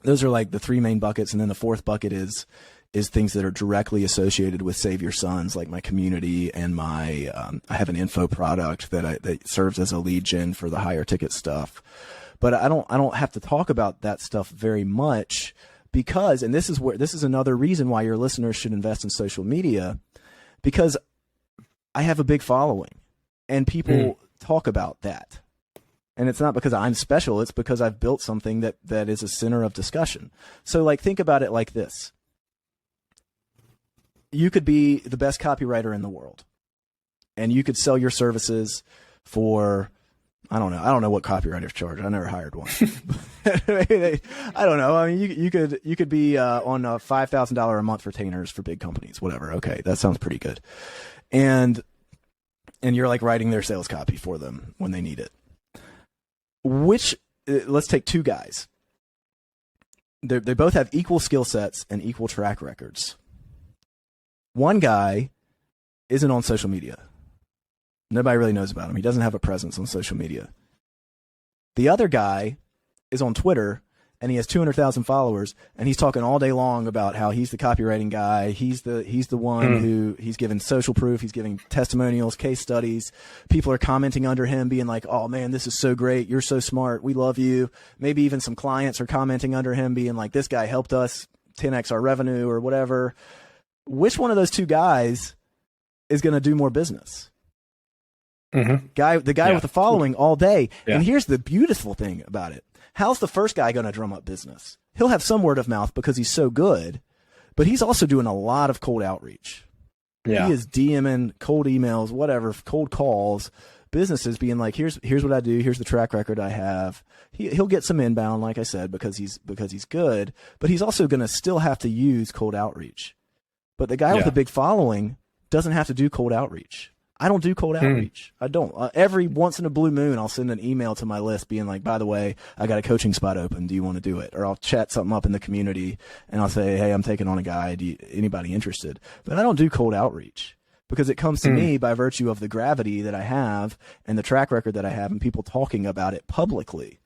Speaker 3: Those are like the three main buckets. And then the fourth bucket is things that are directly associated with Save Your Sons, like my community and my, I have an info product that serves as a lead gen for the higher ticket stuff. But I don't have to talk about that stuff very much, because, and this is another reason why your listeners should invest in social media, because I have a big following and people talk about that. And it's not because I'm special. It's because I've built something that is a center of discussion. So like, think about it like this. You could be the best copywriter in the world and you could sell your services for, I don't know what copywriters charge. I never hired one. I don't know. I mean, you could be on a $5,000 a month retainers for big companies, whatever. Okay, that sounds pretty good. And you're like writing their sales copy for them when they need it. Let's take two guys. They both have equal skill sets and equal track records. One guy isn't on social media. Nobody really knows about him. He doesn't have a presence on social media. The other guy is on Twitter and he has 200,000 followers and he's talking all day long about how he's the copywriting guy. He's the one who he's giving social proof. He's giving testimonials, case studies. People are commenting under him being like, oh man, this is so great. You're so smart. We love you. Maybe even some clients are commenting under him being like, this guy helped us 10x our revenue or whatever. Which one of those two guys is going to do more business? The guy with the following all day. Yeah. And here's the beautiful thing about it. How's the first guy going to drum up business? He'll have some word of mouth because he's so good, but he's also doing a lot of cold outreach. Yeah. He is DMing, cold emails, whatever, cold calls, businesses being like, here's what I do. Here's the track record I have. He'll get some inbound, like I said, because he's good, but he's also going to still have to use cold outreach. But the guy with the big following doesn't have to do cold outreach. I don't do cold outreach. I don't. Every once in a blue moon, I'll send an email to my list being like, by the way, I got a coaching spot open. Do you want to do it? Or I'll chat something up in the community and I'll say, hey, I'm taking on a guy. Anybody interested? But I don't do cold outreach because it comes to me by virtue of the gravity that I have and the track record that I have and people talking about it publicly,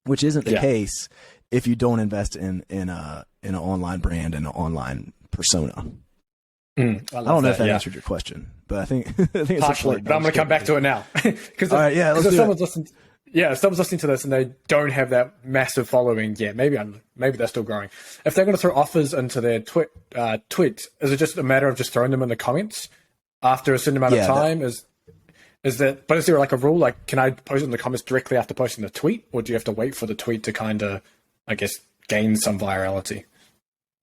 Speaker 3: which isn't the case if you don't invest in an online brand and an online persona. I don't know if that answered your question, but I think it's
Speaker 2: partially. But I'm going to come back to it now because
Speaker 3: all right,
Speaker 2: if someone's listening, if someone's listening to this and they don't have that massive following yet, maybe they're still growing. If they're going to throw offers into their tweets, is it just a matter of just throwing them in the comments after a certain amount of time? Is that? But is there like a rule? Like, can I post it in the comments directly after posting the tweet, or do you have to wait for the tweet to kind of, I guess, gain some virality?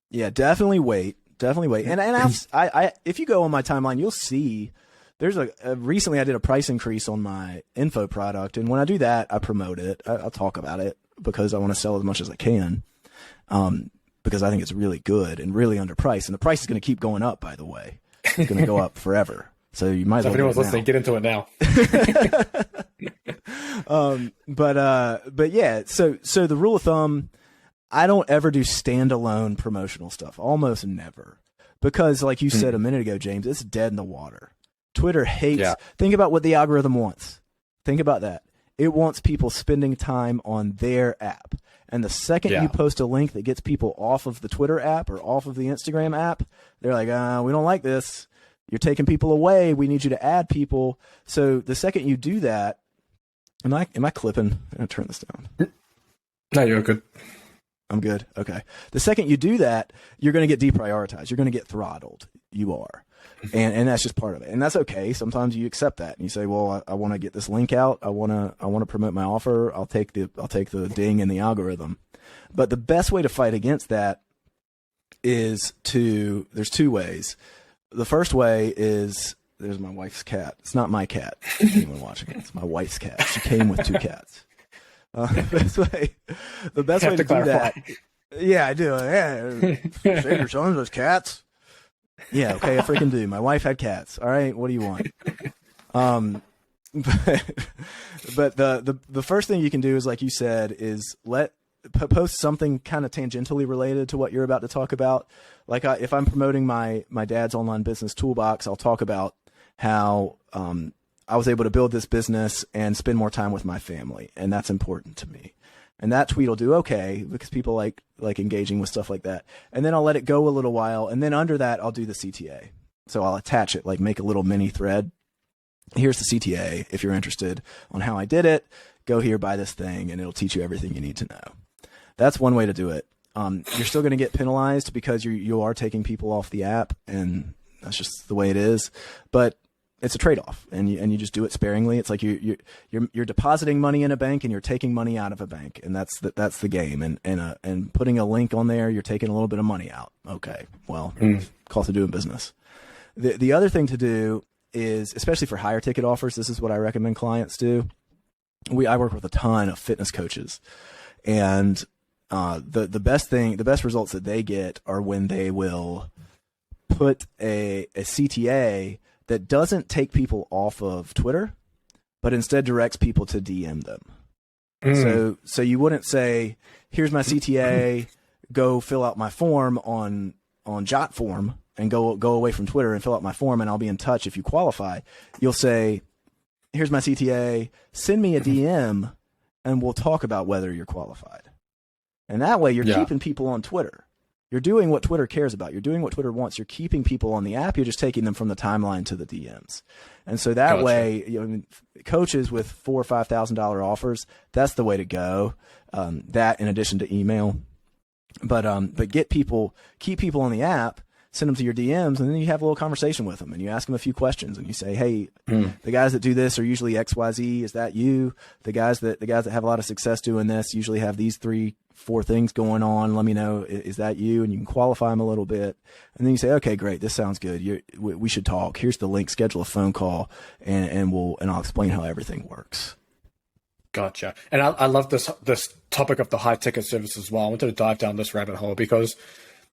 Speaker 3: Yeah, definitely wait. Definitely wait. And I if you go on my timeline, you'll see there's recently I did a price increase on my info product. And when I do that, I promote it. I'll talk about it because I want to sell as much as I can. Because I think it's really good and really underpriced. And the price is going to keep going up, by the way. It's going to go up forever. So you might as well.
Speaker 2: If anyone's listening, get into it now.
Speaker 3: But yeah, so the rule of thumb, I don't ever do standalone promotional stuff. Almost never. Because like you said a minute ago, James, it's dead in the water. Twitter hates. Think about what the algorithm wants. Think about that. It wants people spending time on their app. And the second you post a link that gets people off of the Twitter app or off of the Instagram app, they're like, we don't like this. You're taking people away. We need you to add people. So the second you do that, am I clipping? I'm going to turn this down.
Speaker 2: No, you're good.
Speaker 3: I'm good. Okay. The second you do that, you're going to get deprioritized. You're going to get throttled. You are. And that's just part of it. And that's okay. Sometimes you accept that and you say, well, I want to get this link out. I want to promote my offer. I'll take the ding in the algorithm. But the best way to fight against that is there's two ways. The first way is, there's my wife's cat. It's not my cat. Anyone watching it. It's my wife's cat. She came with two cats. The best way to do that. Yeah, I do. Yeah, save your sons as cats. Yeah, okay, I freaking do. My wife had cats. All right, what do you want? But the first thing you can do is, like you said, is post something kind of tangentially related to what you're about to talk about. Like if I'm promoting my dad's online business toolbox, I'll talk about how I was able to build this business and spend more time with my family, and that's important to me. And that tweet will do okay because people like engaging with stuff like that. And then I'll let it go a little while, and then under that I'll do the CTA. So I'll attach it, like make a little mini thread. Here's the CTA. If you're interested on how I did it, go here, buy this thing, and it'll teach you everything you need to know. That's one way to do it. You're still going to get penalized because you are taking people off the app, and that's just the way it is. But it's a trade-off, and you just do it sparingly. It's like you're depositing money in a bank and you're taking money out of a bank, and that's the game. And putting a link on there, you're taking a little bit of money out. Okay, well, cost of doing business. The other thing to do is, especially for higher ticket offers, this is what I recommend clients do. I work with a ton of fitness coaches, and the best results that they get are when they will put a CTA that doesn't take people off of Twitter, but instead directs people to DM them. So you wouldn't say, here's my CTA, go fill out my form on JotForm and go away from Twitter and fill out my form, and I'll be in touch if you qualify. You'll say, here's my CTA, send me a DM and we'll talk about whether you're qualified. And that way you're keeping people on Twitter. You're doing what Twitter cares about. You're doing what Twitter wants. You're keeping people on the app. You're just taking them from the timeline to the DMs. And so that way, coaches with $4,000 or $5,000 offers, that's the way to go. That in addition to email, but keep people on the app, send them to your DMs, and then you have a little conversation with them, and you ask them a few questions, and you say, hey, the guys that do this are usually XYZ. Is that you? The guys that have a lot of success doing this usually have these 3-4 things going on. Let me know, is that you? And you can qualify them a little bit, and then you say, okay, great, this sounds good. We should talk. Here's the link. Schedule a phone call, and I'll explain how everything works.
Speaker 2: Gotcha. And I love this topic of the high ticket service as well. I wanted to dive down this rabbit hole because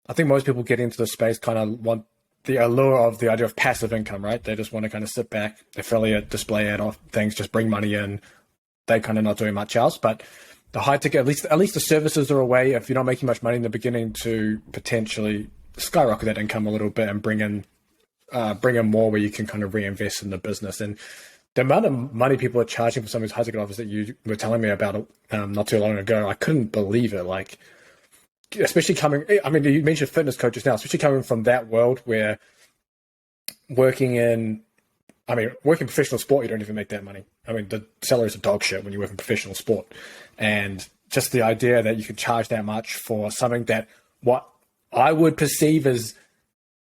Speaker 2: I think most people get into the space kind of want the allure of the idea of passive income, right? They just want to kind of sit back, affiliate, display ad off things, just bring money in. They kind of not doing much else, but the high ticket, at least the services are a way, if you're not making much money in the beginning, to potentially skyrocket that income a little bit and bring in more where you can kind of reinvest in the business. And the amount of money people are charging for some of these high ticket offers that you were telling me about not too long ago, I couldn't believe it. Like, especially coming, I mean, you mentioned fitness coaches now, especially coming from that world where working professional sport, you don't even make that money. I mean, the salaries are dog shit when you work in professional sport. And just the idea that you could charge that much for something that what I would perceive as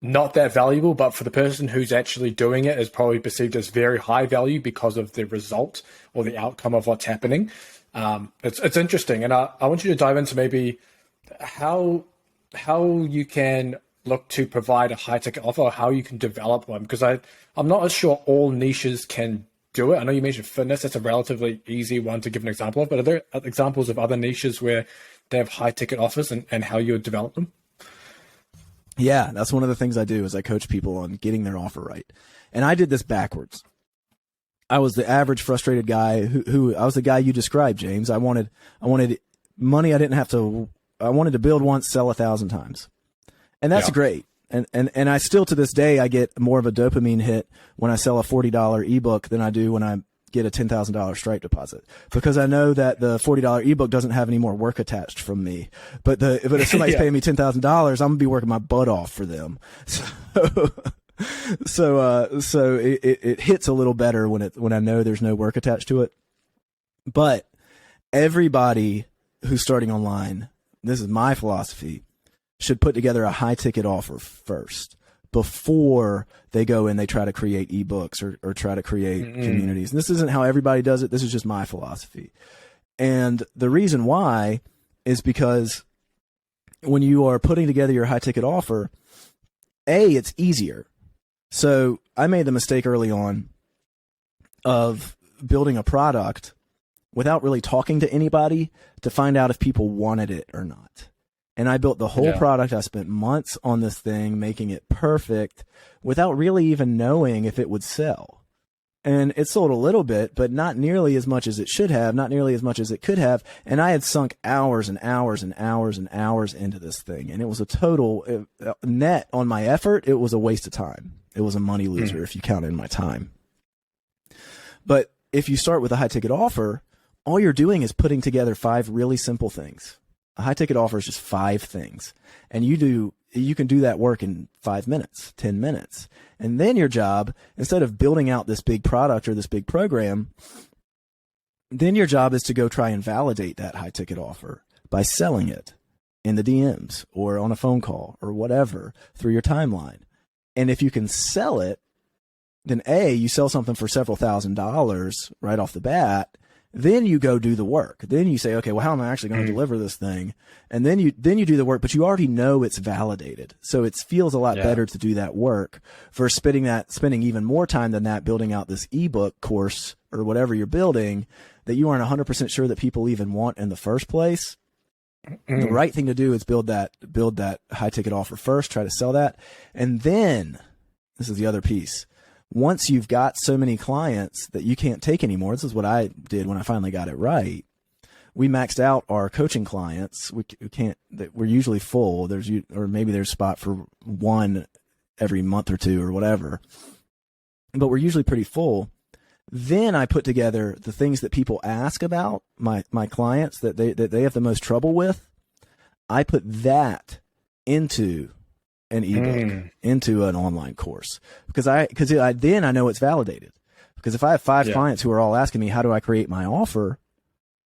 Speaker 2: not that valuable, but for the person who's actually doing it is probably perceived as very high value because of the result or the outcome of what's happening. It's interesting. And I want you to dive into maybe how you can look to provide a high ticket offer, or how you can develop one, because I'm not as sure all niches can do it. I know you mentioned fitness. That's a relatively easy one to give an example of, but are there examples of other niches where they have high ticket offers and how you would develop them?
Speaker 3: Yeah, that's one of the things I do is I coach people on getting their offer right. And I did this backwards. I was the average frustrated guy who I was the guy you described, James. I wanted money I wanted to build once, sell 1,000 times. And that's great. And I still, to this day, I get more of a dopamine hit when I sell a $40 ebook than I do when I get a $10,000 Stripe deposit, because I know that the $40 ebook doesn't have any more work attached from me. But if somebody's paying me $10,000, I'm gonna be working my butt off for them. So it hits a little better when I know there's no work attached to it. But everybody who's starting online, this is my philosophy, should put together a high ticket offer first before they go and they try to create ebooks or try to create communities. And this isn't how everybody does it. This is just my philosophy. And the reason why is because when you are putting together your high ticket offer, it's easier. So I made the mistake early on of building a product without really talking to anybody to find out if people wanted it or not. And I built the whole product. I spent months on this thing, making it perfect without really even knowing if it would sell. And it sold a little bit, but not nearly as much as it should have, not nearly as much as it could have. And I had sunk hours and hours and hours and hours into this thing. And it was a total net on my effort. It was a waste of time. It was a money loser if you count in my time. But if you start with a high ticket offer, all you're doing is putting together 5 really simple things. A high ticket offer is just 5 things. And you can do that work in 5 minutes, 10 minutes. And then your job, instead of building out this big product or this big program, then your job is to go try and validate that high ticket offer by selling it in the DMs or on a phone call or whatever through your timeline. And if you can sell it, then you sell something for several $1,000s right off the bat. Then you go do the work. Then you say, okay, well, how am I actually going to deliver this thing? And then you do the work, but you already know it's validated. So it feels a lot better to do that work versus spending even more time than that building out this ebook course or whatever you're building that you aren't 100% sure that people even want in the first place. The right thing to do is build that high ticket offer first, try to sell that. And then this is the other piece. Once you've got so many clients that you can't take anymore, this is what I did when I finally got it right. We maxed out our coaching clients. We're usually full. Maybe there's a spot for one every month or two or whatever, but we're usually pretty full. Then I put together the things that people ask about, my clients that they have the most trouble with. I put that into an ebook, into an online course, because then I know it's validated. Because if I have 5 clients who are all asking me, how do I create my offer?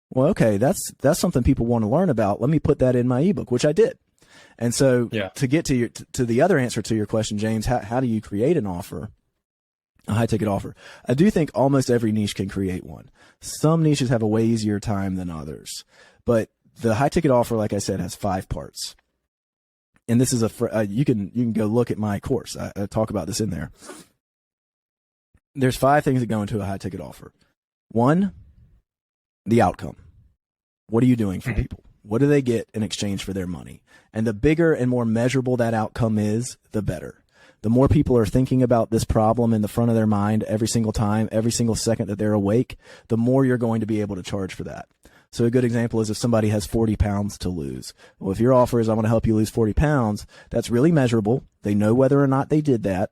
Speaker 3: Well, okay, that's something people want to learn about. Let me put that in my ebook, which I did. And so to get to the other answer to your question, James, how do you create an offer? A high ticket offer. I do think almost every niche can create one. Some niches have a way easier time than others, but the high ticket offer, like I said, has 5 parts. And this is you can go look at my course. I talk about this in there. There's 5 things that go into a high ticket offer. 1, the outcome. What are you doing for people? What do they get in exchange for their money? And the bigger and more measurable that outcome is, the better. the more people are thinking about this problem in the front of their mind every single time, every single second that they're awake, the more you're going to be able to charge for that. So a good example is if somebody has 40 pounds to lose. Well, if your offer is, I want to help you lose 40 pounds, that's really measurable. They know whether or not they did that,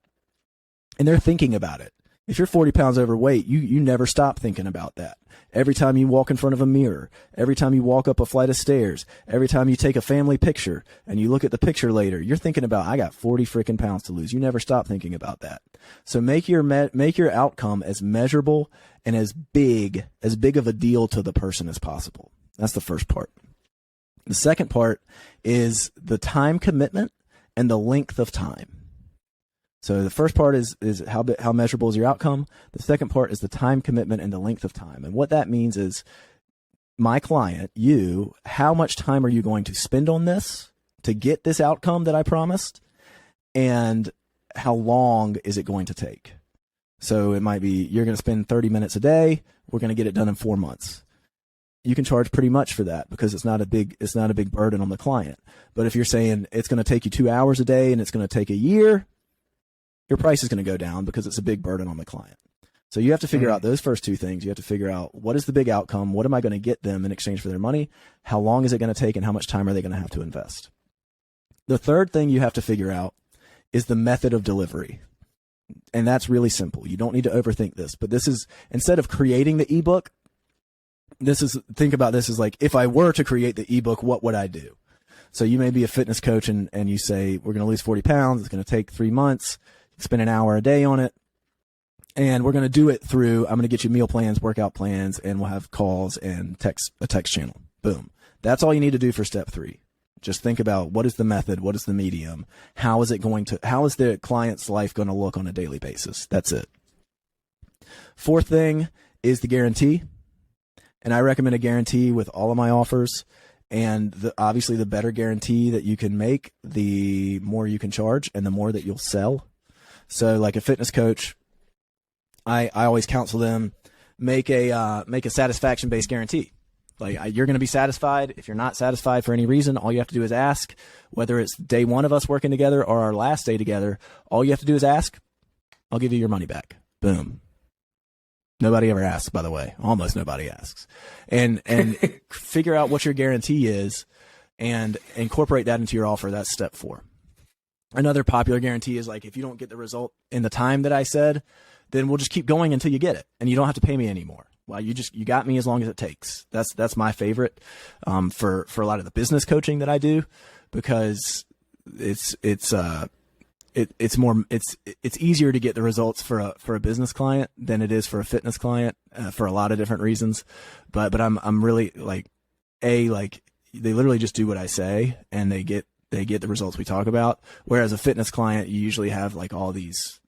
Speaker 3: and they're thinking about it. If you're 40 pounds overweight, you never stop thinking about that. Every time you walk in front of a mirror, every time you walk up a flight of stairs, every time you take a family picture and you look at the picture later, you're thinking about, I got 40 freaking pounds to lose. You never stop thinking about that. So make your outcome as measurable and as big of a deal to the person as possible. That's the first part. The second part is the time commitment and the length of time. So the first part is how measurable is your outcome. The second part is the time commitment and the length of time. And what that means is, my client, you, how much time are you going to spend on this to get this outcome that I promised? And how long is it going to take? So it might be, you're going to spend 30 minutes a day. We're going to get it done in 4 months. You can charge pretty much for that because it's not a big burden on the client. But if you're saying it's going to take you 2 hours a day and it's going to take a year, your price is going to go down because it's a big burden on the client. So you have to figure out those first two things. You have to figure out, what is the big outcome? What am I going to get them in exchange for their money? How long is it going to take, and how much time are they going to have to invest? The third thing you have to figure out is the method of delivery. And that's really simple. You don't need to overthink this, but this is, instead of creating the ebook, think about this as like, if I were to create the ebook, what would I do? So you may be a fitness coach and you say, we're going to lose 40 pounds. It's going to take 3 months. Spend an hour a day on it. And we're going to do it through, I'm going to get you meal plans, workout plans, and we'll have calls and a text channel. Boom. That's all you need to do for step 3. Just think about, what is the method? What is the medium? How is the client's life going to look on a daily basis? That's it. Fourth thing is the guarantee. And I recommend a guarantee with all of my offers. And obviously the better guarantee that you can make, the more you can charge and the more that you'll sell. So like a fitness coach, I always counsel them, make a satisfaction-based guarantee. Like, you're going to be satisfied. If you're not satisfied for any reason, all you have to do is ask. Whether it's day 1 of us working together or our last day together, all you have to do is ask. I'll give you your money back. Boom. Nobody ever asks, by the way. Almost nobody asks. And figure out what your guarantee is and incorporate that into your offer. That's step 4. Another popular guarantee is like, if you don't get the result in the time that I said, then we'll just keep going until you get it, and you don't have to pay me anymore. Well, you got me as long as it takes. That's my favorite for a lot of the business coaching that I do, because it's easier to get the results for a business client than it is for a fitness client for a lot of different reasons. But I'm really like they literally just do what I say and they get the results we talk about. Whereas a fitness client, you usually have like all these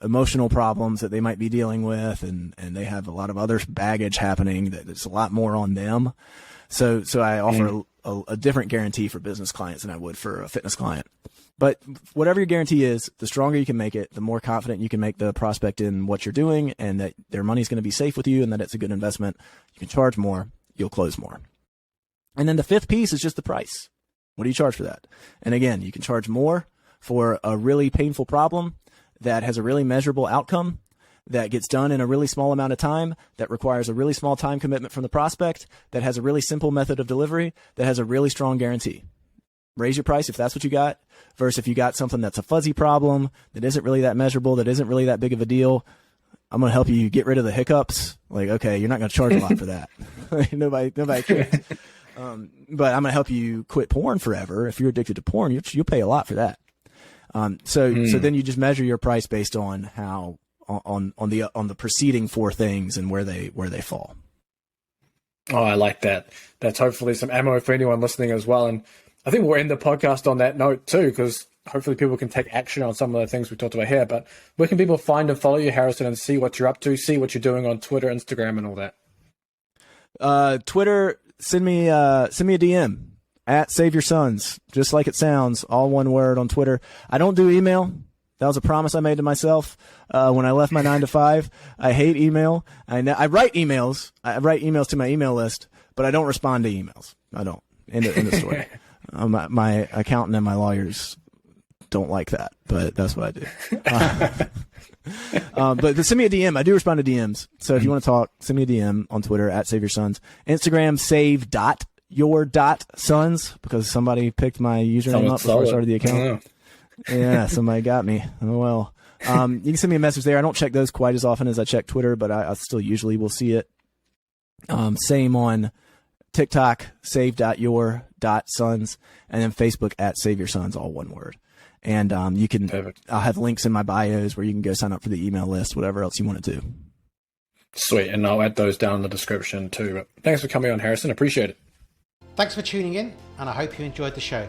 Speaker 3: emotional problems that they might be dealing with, and they have a lot of other baggage happening that it's a lot more on them. So I offer a different guarantee for business clients than I would for a fitness client. But whatever your guarantee is, the stronger you can make it, the more confident you can make the prospect in what you're doing and that their money is going to be safe with you and that it's a good investment. You can charge more, you'll close more. And then the fifth piece is just the price. What do you charge for that? And again, you can charge more for a really painful problem that has a really measurable outcome, that gets done in a really small amount of time, that requires a really small time commitment from the prospect, that has a really simple method of delivery, that has a really strong guarantee. Raise your price if that's what you got, versus if you got something that's a fuzzy problem, that isn't really that measurable, that isn't really that big of a deal. I'm going to help you get rid of the hiccups. Like, okay, you're not going to charge a lot for that. Nobody cares. But I'm going to help you quit porn forever. If you're addicted to porn, you'll pay a lot for that. So then you just measure your price based on how on the preceding 4 things and where they fall.
Speaker 2: Oh, I like that. That's hopefully some ammo for anyone listening as well. And I think we'll end the podcast on that note too, because hopefully people can take action on some of the things we talked about here. But where can people find and follow you, Harrison, and see what you're up to, see what you're doing on Twitter, Instagram, and all that? Twitter,
Speaker 3: send me a DM at Save Your Sons, just like it sounds, all one word on Twitter. I don't do email. That was a promise I made to myself when I left my 9 to 5. I hate email. I write emails. I write emails to my email list, but I don't respond to emails. I don't. End of story. My accountant and my lawyers don't like that, but that's what I do. But send me a DM. I do respond to DMs. So if you want to talk, send me a DM on Twitter at Save Your Sons. Instagram, save.your.sons, because somebody picked my username up before I started the account. Yeah, somebody got me. Oh, well. You can send me a message there. I don't check those quite as often as I check Twitter, but I still usually will see it. Same on TikTok, save.your.sons, and then Facebook at Save Your Sons, all one word. And you can. Perfect. I'll have links in my bios where you can go sign up for the email list, whatever else you want to do.
Speaker 2: Sweet, and I'll add those down in the description too. Thanks for coming on, Harrison. Appreciate it.
Speaker 4: Thanks for tuning in, and I hope you enjoyed the show.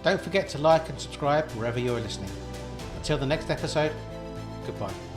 Speaker 4: Don't forget to like and subscribe wherever you're listening. Until the next episode, goodbye.